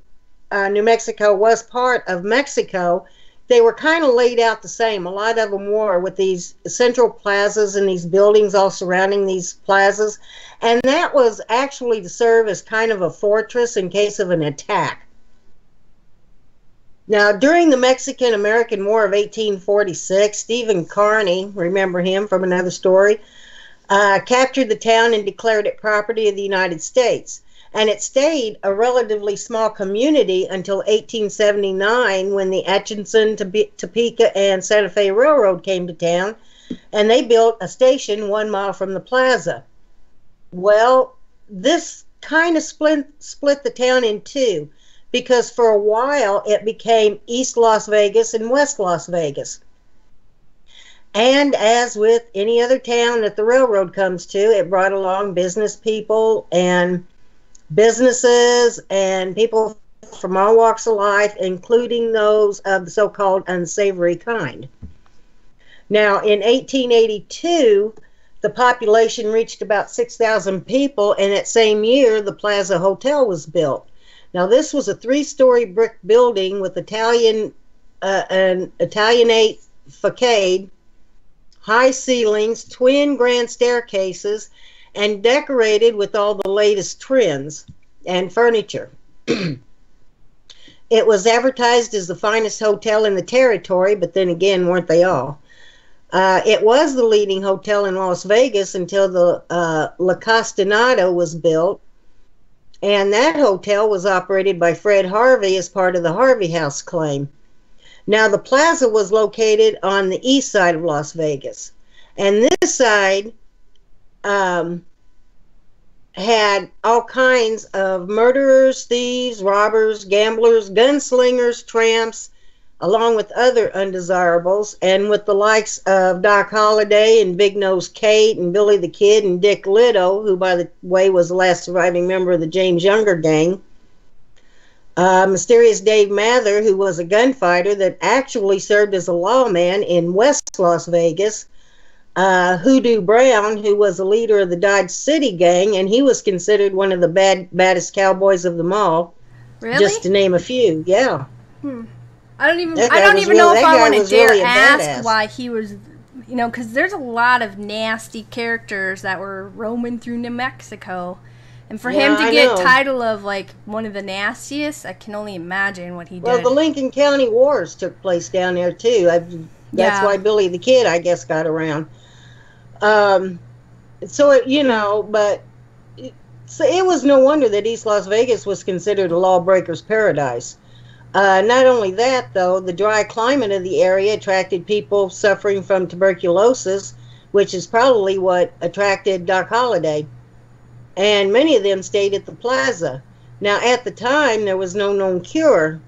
New Mexico was part of Mexico, they were kind of laid out the same. A lot of them were, with these central plazas and these buildings all surrounding these plazas. And that was actually to serve as kind of a fortress in case of an attack. Now, during the Mexican-American War of 1846, Stephen Kearny, remember him from another story, captured the town and declared it property of the United States. And it stayed a relatively small community until 1879, when the Atchison, Topeka, and Santa Fe Railroad came to town, and they built a station 1 mile from the plaza. Well, this kind of split the town in two, because for a while it became East Las Vegas and West Las Vegas. And as with any other town that the railroad comes to, it brought along business people and businesses and people from all walks of life, including those of the so-called unsavory kind. Now, in 1882, the population reached about 6,000 people, and that same year, the Plaza Hotel was built. Now, this was a 3-story brick building with Italian an Italianate facade, high ceilings, twin grand staircases, and decorated with all the latest trends and furniture. It was advertised as the finest hotel in the territory, but then again, weren't they all? It was the leading hotel in Las Vegas until the La Castaneda was built, and that hotel was operated by Fred Harvey as part of the Harvey House claim. Now, the plaza was located on the east side of Las Vegas, and this side had all kinds of murderers, thieves, robbers, gamblers, gunslingers, tramps, along with other undesirables, and with the likes of Doc Holliday and Big Nose Kate and Billy the Kid and Dick Litto, who, by the way, was the last surviving member of the James Younger gang. Mysterious Dave Mather, who was a gunfighter that actually served as a lawman in West Las Vegas. Hoodoo Brown, who was a leader of the Dodge City gang, and he was considered one of the baddest cowboys of them all. Really? Just to name a few, yeah. I don't even know if I want to dare ask why he was, because there's a lot of nasty characters that were roaming through New Mexico. And for him to get title of, like, one of the nastiest, I can only imagine what he did. Well, the Lincoln County Wars took place down there, too. That's why Billy the Kid, I guess, got around. But it was no wonder that East Las Vegas was considered a lawbreaker's paradise. Not only that, though, the dry climate of the area attracted people suffering from tuberculosis, which is probably what attracted Doc Holliday. And many of them stayed at the plaza. Now, at the time, there was no known cure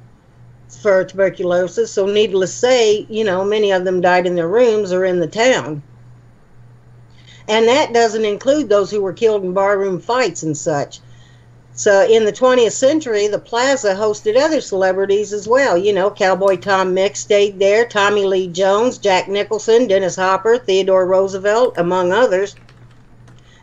for tuberculosis, so needless to say, many of them died in their rooms or in the town. And that doesn't include those who were killed in barroom fights and such. So in the 20th century, the plaza hosted other celebrities as well. Cowboy Tom Mix stayed there, Tommy Lee Jones, Jack Nicholson, Dennis Hopper, Theodore Roosevelt, among others.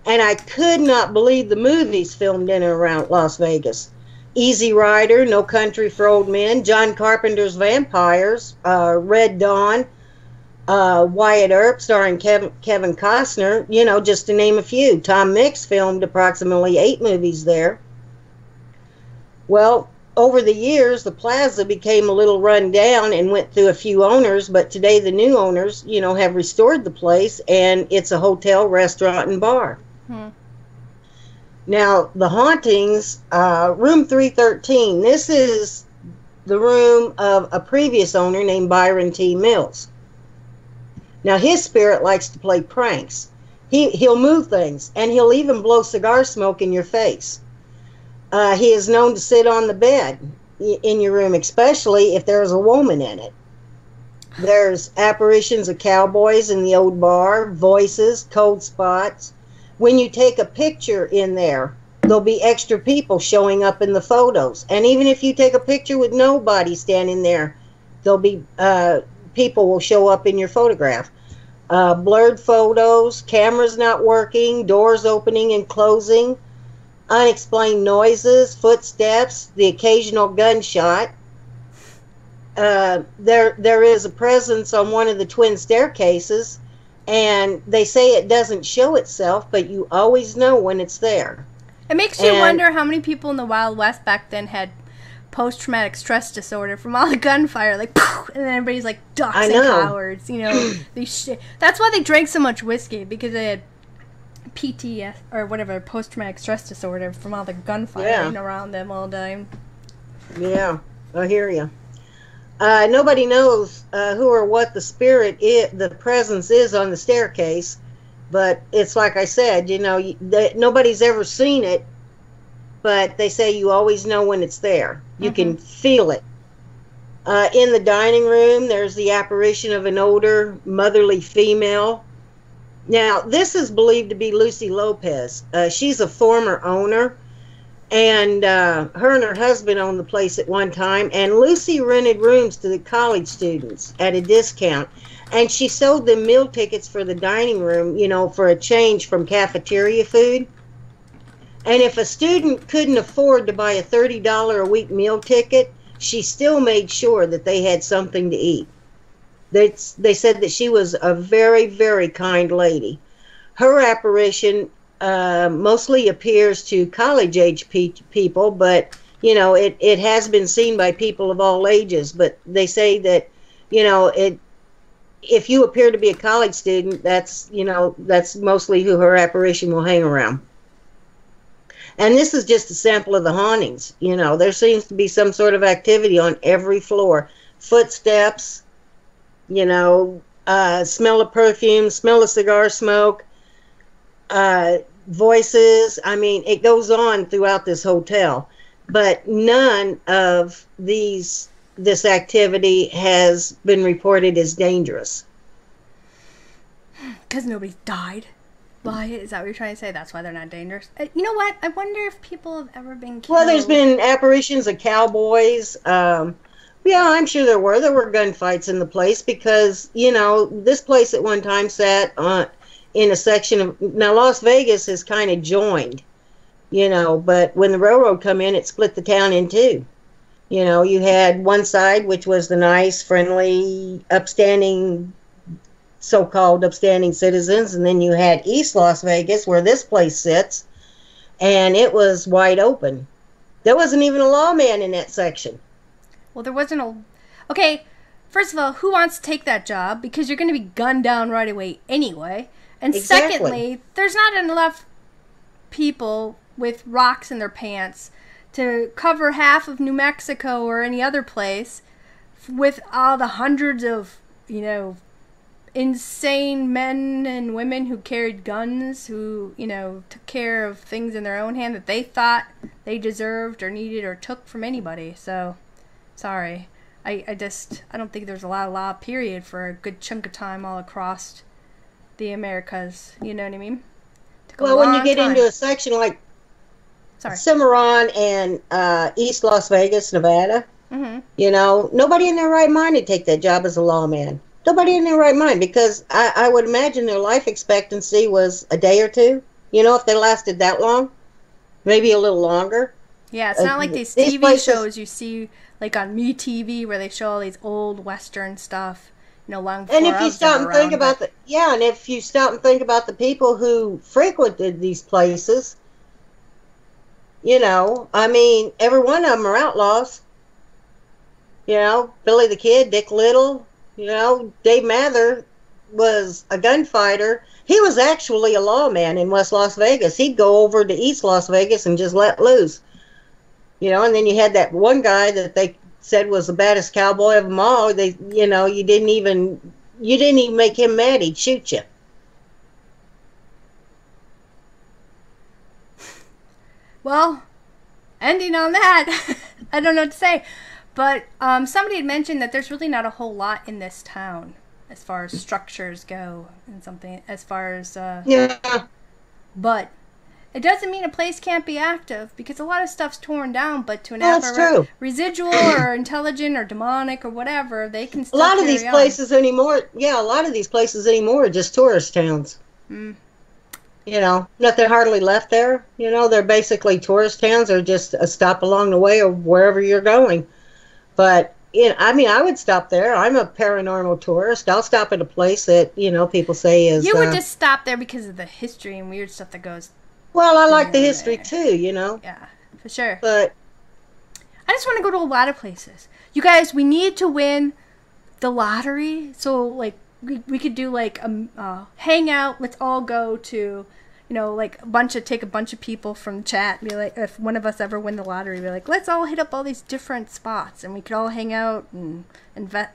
And I could not believe the movies filmed in and around Las Vegas. Easy Rider, No Country for Old Men, John Carpenter's Vampires, Red Dawn, Wyatt Earp, starring Kevin Costner, just to name a few. Tom Mix filmed approximately 8 movies there. Well, over the years, the plaza became a little run down and went through a few owners, but today the new owners, have restored the place, and it's a hotel, restaurant, and bar. Now, the hauntings, room 313, this is the room of a previous owner named Byron T. Mills. Now, his spirit likes to play pranks. He'll move things, and he'll even blow cigar smoke in your face. He is known to sit on the bed in your room, especially if there's a woman in it. There's apparitions of cowboys in the old bar, voices, cold spots. When you take a picture in there, there'll be extra people showing up in the photos. And even if you take a picture with nobody standing there, there'll be people will show up in your photograph. Blurred photos, cameras not working, doors opening and closing, unexplained noises, footsteps, the occasional gunshot. There is a presence on one of the twin staircases, and they say it doesn't show itself, but you always know when it's there. It makes you wonder how many people in the Wild West back then had post-traumatic stress disorder from all the gunfire, like, and then everybody's like ducks and cowards, That's why they drank so much whiskey, because they had PTS, or whatever, post-traumatic stress disorder from all the gunfire around them all the time. Yeah, I hear you. Nobody knows who or what the spirit is, the presence is on the staircase, but it's like I said, nobody's ever seen it, but they say you always know when it's there. You can feel it. In the dining room, there's the apparition of an older, motherly female. Now, this is believed to be Lucy Lopez. She's a former owner. And her and her husband owned the place at one time, and Lucy rented rooms to the college students at a discount, and she sold them meal tickets for the dining room, for a change from cafeteria food. And if a student couldn't afford to buy a $30 a week meal ticket, she still made sure that they had something to eat. They said that she was a very, very kind lady. Her apparition mostly appears to college-age people, but, it has been seen by people of all ages. But they say that, if you appear to be a college student, that's mostly who her apparition will hang around. And this is just a sample of the hauntings. There seems to be some sort of activity on every floor. Footsteps, smell of perfume, smell of cigar smoke, voices. I mean, it goes on throughout this hotel. But none of this activity has been reported as dangerous. Because nobody died. Why? Is that what you're trying to say? That's why they're not dangerous? You know what? I wonder if people have ever been killed. Well, there's been apparitions of cowboys. Yeah, I'm sure there were. There were gunfights in the place because, this place at one time sat in a section of... Now, Las Vegas is kind of joined, but when the railroad come in, it split the town in two. You had one side, which was the nice, friendly, so-called upstanding citizens, and then you had East Las Vegas, where this place sits, and it was wide open. There wasn't even a lawman in that section. Well, there wasn't a... Okay, first of all, who wants to take that job? Because you're going to be gunned down right away anyway. And Exactly. Secondly, there's not enough people with rocks in their pants to cover half of New Mexico or any other place with all the hundreds of, insane men and women who carried guns, who, took care of things in their own hand that they thought they deserved or needed or took from anybody. So, sorry. I don't think there's a lot of law, period, for a good chunk of time all across the Americas. You know what I mean? Well, when you get into a section like Cimmarron and East Las Vegas, Nevada, nobody in their right mind would take that job as a lawman. Nobody in their right mind, because I would imagine their life expectancy was a day or two. If they lasted that long, maybe a little longer. Yeah, it's not like these TV shows you see, like on MeTV, where they show all these old Western stuff, long before. And if you stop and think about the people who frequented these places, every one of them are outlaws. Billy the Kid, Dick Little. Dave Mather was a gunfighter. He was actually a lawman in West Las Vegas. He'd go over to East Las Vegas and just let loose. And then you had that one guy that they said was the baddest cowboy of them all. You didn't even make him mad. He'd shoot you. Well, ending on that, I don't know what to say. But somebody had mentioned that there's really not a whole lot in this town as far as structures go and something as far as... Yeah. But it doesn't mean a place can't be active, because a lot of stuff's torn down, but to an residual or intelligent or demonic or whatever, they can still a lot of these places anymore are just tourist towns. Nothing hardly left there. They're basically tourist towns, or just a stop along the way or wherever you're going. But, I would stop there. I'm a paranormal tourist. I'll stop at a place that, people say is... You would just stop there because of the history and weird stuff that goes... Well, I like the history, too, Yeah, for sure. But... I just want to go to a lot of places. You guys, we need to win the lottery. So, we could do, a hangout. Let's all go to... take a bunch of people from the chat and be like, if one of us ever win the lottery, be like, let's all hit up all these different spots and we could all hang out and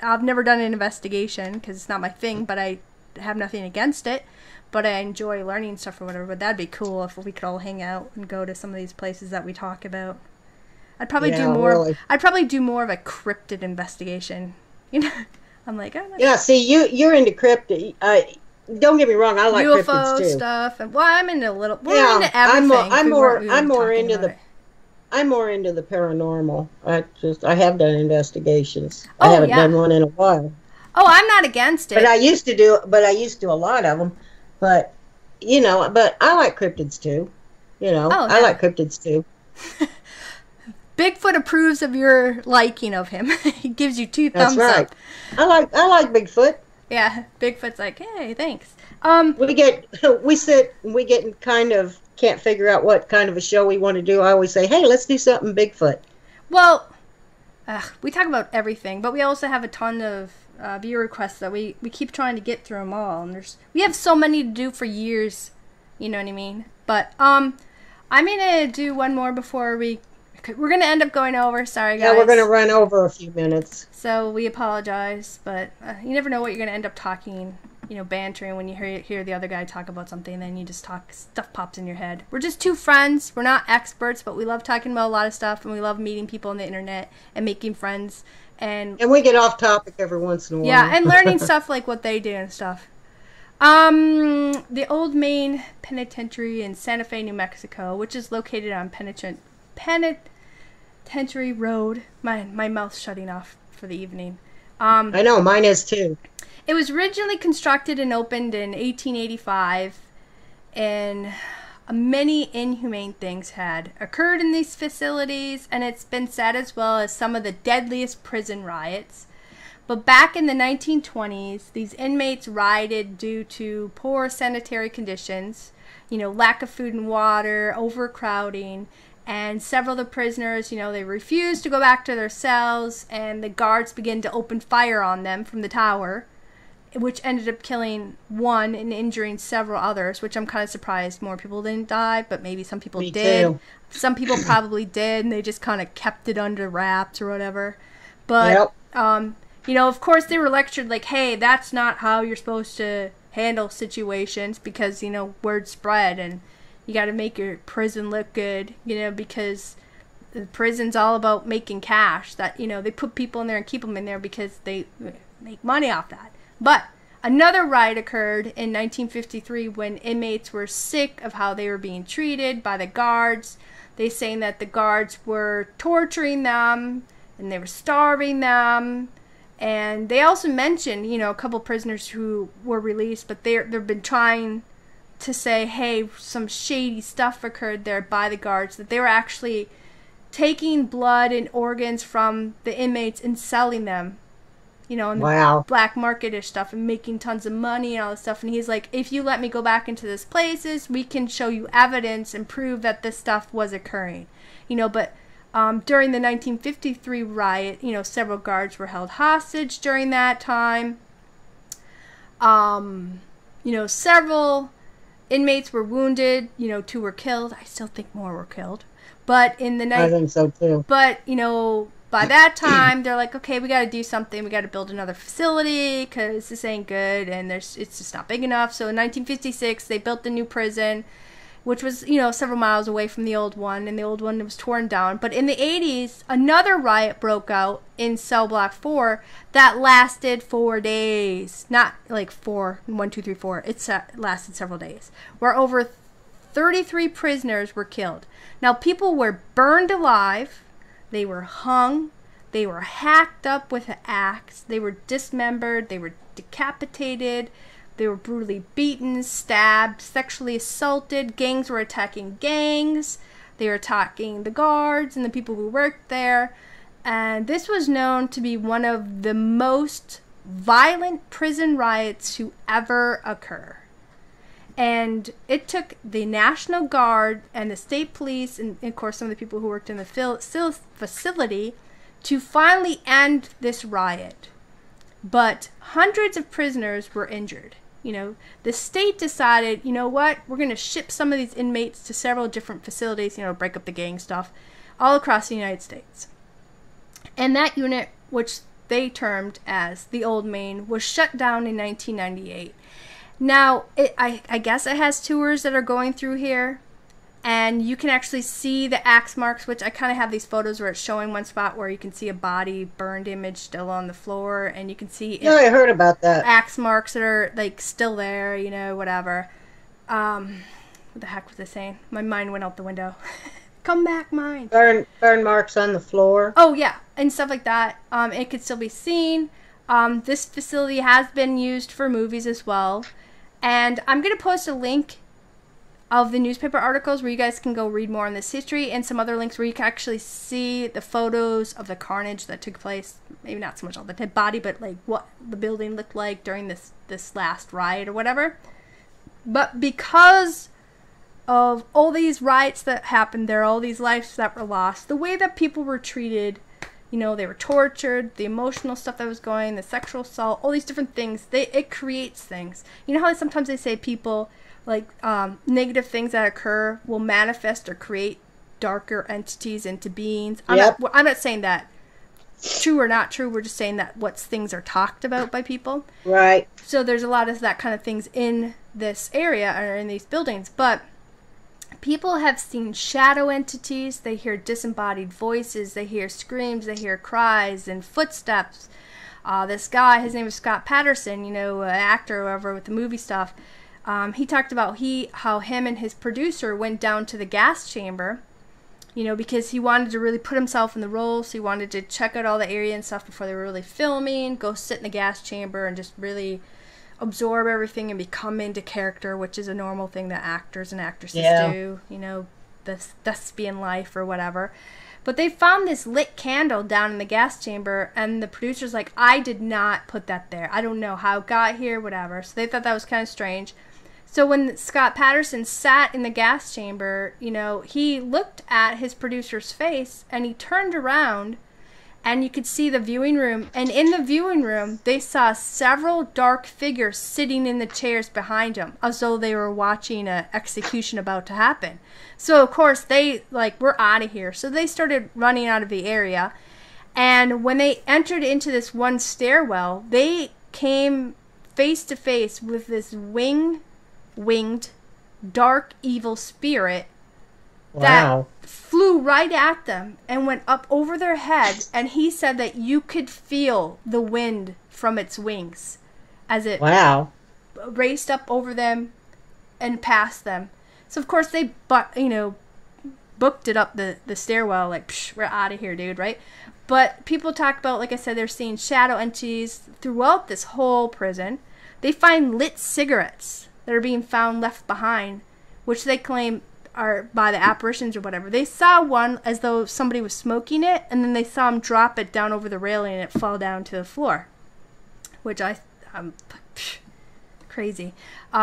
I've never done an investigation because it's not my thing, but I have nothing against it, but I enjoy learning stuff or whatever. But that'd be cool if we could all hang out and go to some of these places that we talk about. I'd probably do more. Really. I'd probably do more of a cryptid investigation. I'm like, see, you're into cryptid. Don't get me wrong, I like UFO cryptids too. Stuff, and I'm into a little. We're into everything. I'm more into the paranormal. I have done investigations. I haven't done one in a while. Oh, I'm not against it. But I used to do a lot of them. But but I like cryptids too. I like cryptids too. Bigfoot approves of your liking of him. He gives you two That's thumbs right. up. I like Bigfoot. Yeah, Bigfoot's like, hey, thanks. We sit and we get kind of can't figure out what kind of a show we want to do. I always say, hey, let's do something Bigfoot. Well, we talk about everything, but we also have a ton of viewer requests that we keep trying to get through them all, and we have so many to do for years. You know what I mean? But I'm gonna do one more before we're gonna end up going over. Sorry, guys. Yeah, we're gonna run over a few minutes. So we apologize, but you never know what you're gonna end up talking. Bantering when you hear the other guy talk about something, and then you just talk, stuff pops in your head. We're just two friends. We're not experts, but we love talking about a lot of stuff, and we love meeting people on the internet and making friends. And we get off topic every once in a while. Yeah, and learning stuff like what they do and stuff. The Old Main Penitentiary in Santa Fe, New Mexico, which is located on Penitentiary Road. My mouth's shutting off for the evening. I know, mine is too. It was originally constructed and opened in 1885, and many inhumane things had occurred in these facilities, and it's been said as well as some of the deadliest prison riots. But back in the 1920s, these inmates rioted due to poor sanitary conditions, lack of food and water, overcrowding, and several of the prisoners, they refused to go back to their cells, and the guards began to open fire on them from the tower, which ended up killing one and injuring several others, which I'm kind of surprised more people didn't die, but maybe some people Me did. too. Some people probably did, and they just kind of kept it under wraps or whatever. But, of course they were lectured like, hey, that's not how you're supposed to handle situations because, word spread, and you got to make your prison look good, because the prison's all about making cash. That, they put people in there and keep them in there because they make money off that. But another riot occurred in 1953 when inmates were sick of how they were being treated by the guards. They saying that the guards were torturing them and they were starving them. And they also mentioned, a couple prisoners who were released, but they've been trying to say, hey, some shady stuff occurred there by the guards, that they were actually taking blood and organs from the inmates and selling them. In the black market-ish stuff and making tons of money and all this stuff. And he's like, if you let me go back into these places, we can show you evidence and prove that this stuff was occurring. But during the 1953 riot, several guards were held hostage during that time. Several inmates were wounded. 2 were killed. I still think more were killed. But in the I think so too. But, by that time, they're like, okay, we got to do something. We got to build another facility because this ain't good, and it's just not big enough. So in 1956, they built the new prison, which was, several miles away from the old one, and the old one was torn down. But in the 80s, another riot broke out in Cell Block 4 that lasted 4 days. Not like 4, 1, 2, 3, 4. It lasted several days, where over 33 prisoners were killed. Now, people were burned alive. They were hung, they were hacked up with an axe, they were dismembered, they were decapitated, they were brutally beaten, stabbed, sexually assaulted, gangs were attacking gangs, they were attacking the guards and the people who worked there, and this was known to be one of the most violent prison riots to ever occur. And it took the National Guard and the state police and, of course, some of the people who worked in the facility to finally end this riot. But hundreds of prisoners were injured. The state decided, what, we're going to ship some of these inmates to several different facilities, break up the gang stuff, all across the United States. And that unit, which they termed as the Old Main, was shut down in 1998. Now, I guess it has tours that are going through here, and you can actually see the axe marks, which I kind of have these photos where it's showing one spot where you can see a body burned image still on the floor, and you can see I heard about that. Axe marks that are like still there, whatever. What the heck was I saying? My mind went out the window. Come back, mind. Burn marks on the floor. Oh yeah, and stuff like that. It could still be seen. This facility has been used for movies as well. And I'm going to post a link of the newspaper articles where you guys can go read more on this history, and some other links where you can actually see the photos of the carnage that took place. Maybe not so much all the dead body, but like what the building looked like during this last riot or whatever. But because of all these riots that happened there, all these lives that were lost, the way that people were treated, you know, they were tortured, the emotional stuff that was going, the sexual assault, all these different things, it creates things. You know how sometimes they say people, like, negative things that occur will manifest or create darker entities into beings? I'm not saying that true or not true, we're just saying that what things are talked about by people. Right. So there's a lot of that kind of things in this area or in these buildings, but people have seen shadow entities, they hear disembodied voices, they hear screams, they hear cries and footsteps. This guy, his name is Scott Patterson, you know, an actor or whatever with the movie stuff, he talked about how him and his producer went down to the gas chamber, you know, because he wanted to really put himself in the role, so he wanted to check out all the area and stuff before they were really filming, go sit in the gas chamber and just really absorb everything and become into character, which is a normal thing that actors and actresses do, you know, the thespian life or whatever. But they found this lit candle down in the gas chamber, and the producer's like, I did not put that there. I don't know how it got here, whatever. So they thought that was kind of strange. So when Scott Patterson sat in the gas chamber, you know, he looked at his producer's face, and he turned around, and you could see the viewing room. And in the viewing room, they saw several dark figures sitting in the chairs behind him, as though they were watching an execution about to happen. So, of course, they, like, we're out of here. So they started running out of the area. And when they entered into this one stairwell, they came face to face with this winged, dark, evil spirit that flew right at them and went up over their head, and he said that you could feel the wind from its wings as it raced up over them and past them. So of course they booked it up the stairwell, like, psh, we're out of here, dude, right? But people talk about, like I said, they're seeing shadow entities throughout this whole prison. They find lit cigarettes that are being found left behind, which they claim are by the apparitions or whatever. They saw one as though somebody was smoking it, and then they saw him drop it down over the railing and it fall down to the floor, which crazy.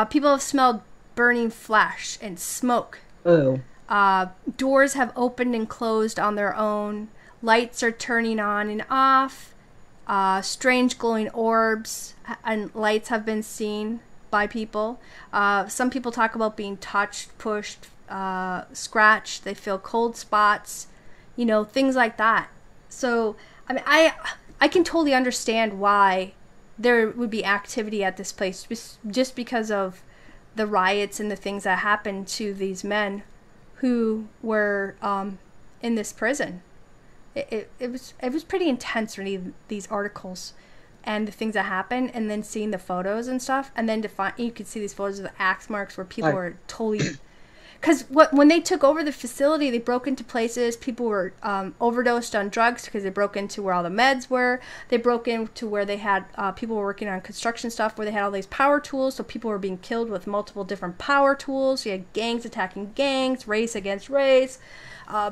People have smelled burning flesh and smoke. Ooh. Doors have opened and closed on their own. Lights are turning on and off. Strange glowing orbs and lights have been seen by people. Some people talk about being touched, pushed, scratched. They feel cold spots, you know, things like that. So, I mean, I can totally understand why there would be activity at this place, just because of the riots and the things that happened to these men who were in this prison. It was pretty intense reading these articles and the things that happened, and then seeing the photos and stuff, and then you could see these photos of the axe marks where people were totally. Because when they took over the facility, they broke into places. People were overdosed on drugs because they broke into where all the meds were. They broke into where they had people were working on construction stuff, where they had all these power tools. So people were being killed with multiple different power tools. You had gangs attacking gangs, race against race,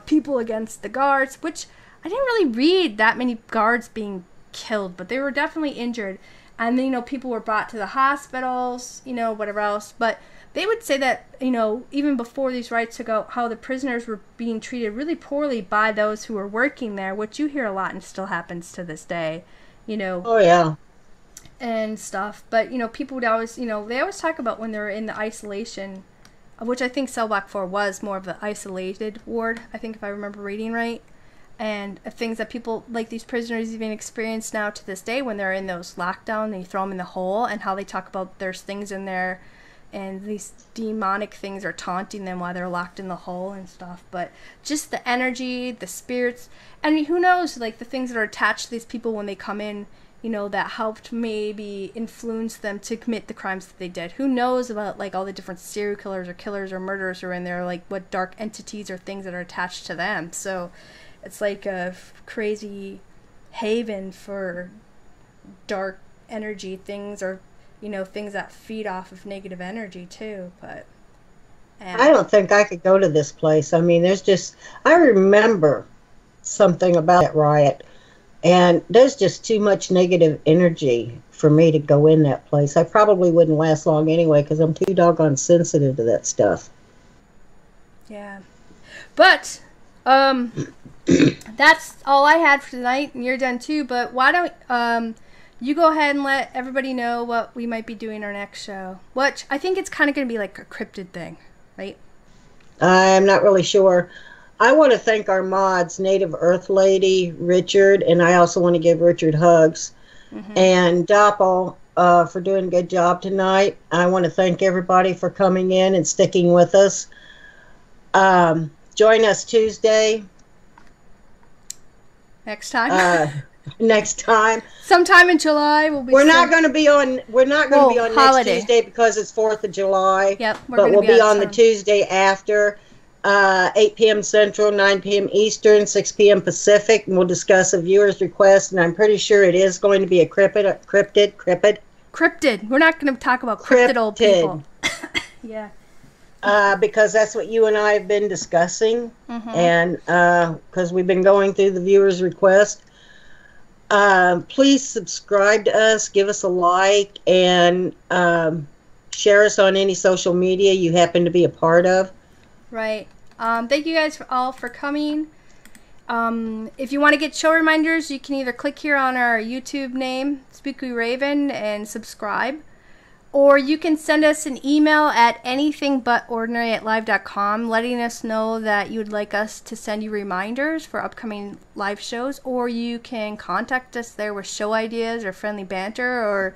people against the guards, which I didn't really read that many guards being killed, but they were definitely injured. And then, you know, people were brought to the hospitals, you know, whatever else. But they would say that, you know, even before these riots took out, how the prisoners were being treated really poorly by those who were working there, which you hear a lot and still happens to this day, you know. Oh, yeah. And stuff. But, you know, people would always, you know, they always talk about when they were in the isolation, which I think cell block 4 was more of the isolated ward, I think, if I remember reading right. And things that people, like these prisoners, even experience now to this day when they're in those lockdown, and you throw them in the hole, and how they talk about there's things in there, and these demonic things are taunting them while they're locked in the hole and stuff. But just the energy, the spirits, and who knows, like the things that are attached to these people when they come in, you know, that helped maybe influence them to commit the crimes that they did. Who knows about, like, all the different serial killers or murderers who are in there, like what dark entities or things that are attached to them. So it's like a crazy haven for dark energy things, or, you know, things that feed off of negative energy too. But I don't think I could go to this place. I mean, I remember something about that riot, and there's just too much negative energy for me to go in that place. I probably wouldn't last long anyway because I'm too doggone sensitive to that stuff. Yeah. But, that's all I had for tonight, and you're done too. But why don't, you go ahead and let everybody know what we might be doing our next show. Which I think it's kind of going to be like a cryptid thing, right? I'm not really sure. I want to thank our mods, Native Earth Lady, Richard, and I also want to give Richard hugs. And Doppel for doing a good job tonight. I want to thank everybody for coming in and sticking with us. Join us Tuesday. Next time. Next time. Sometime in July we'll be. We're not going to be on next Tuesday because it's 4th of July. Yep. But we'll be on the Tuesday after. 8 p.m. Central, 9 p.m. Eastern, 6 p.m. Pacific, and we'll discuss a viewer's request, and I'm pretty sure it is going to be a cryptid. We're not going to talk about cryptid old people. Yeah. Because that's what you and I have been discussing, and because we've been going through the viewer's request. Please subscribe to us, give us a like, and share us on any social media you happen to be a part of. Right. Thank you guys all for coming. If you want to get show reminders, you can either click here on our YouTube name, Spooky Raven, and subscribe. Or you can send us an email at anythingbutordinary@live.com letting us know that you would like us to send you reminders for upcoming live shows. Or you can contact us there with show ideas or friendly banter, or,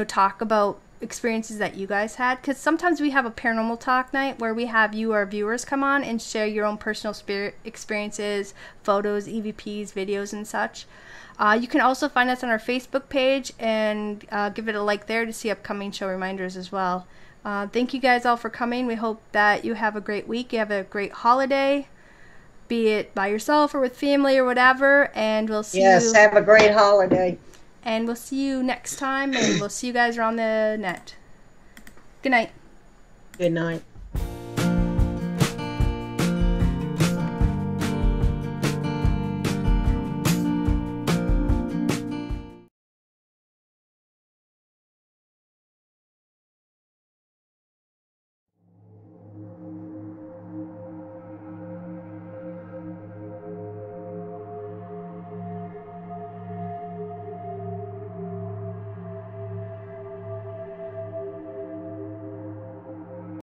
talk about experiences that you guys had, because sometimes we have a paranormal talk night where we have you, our viewers, come on and share your own personal spirit experiences, photos, EVPs, videos, and such. You can also find us on our Facebook page and give it a like there to see upcoming show reminders as well. Thank you guys all for coming. We hope that you have a great week, you have a great holiday, be it by yourself or with family or whatever, and we'll see you. Yes, have a great holiday. And we'll see you next time, and we'll see you guys around the net. Good night. Good night.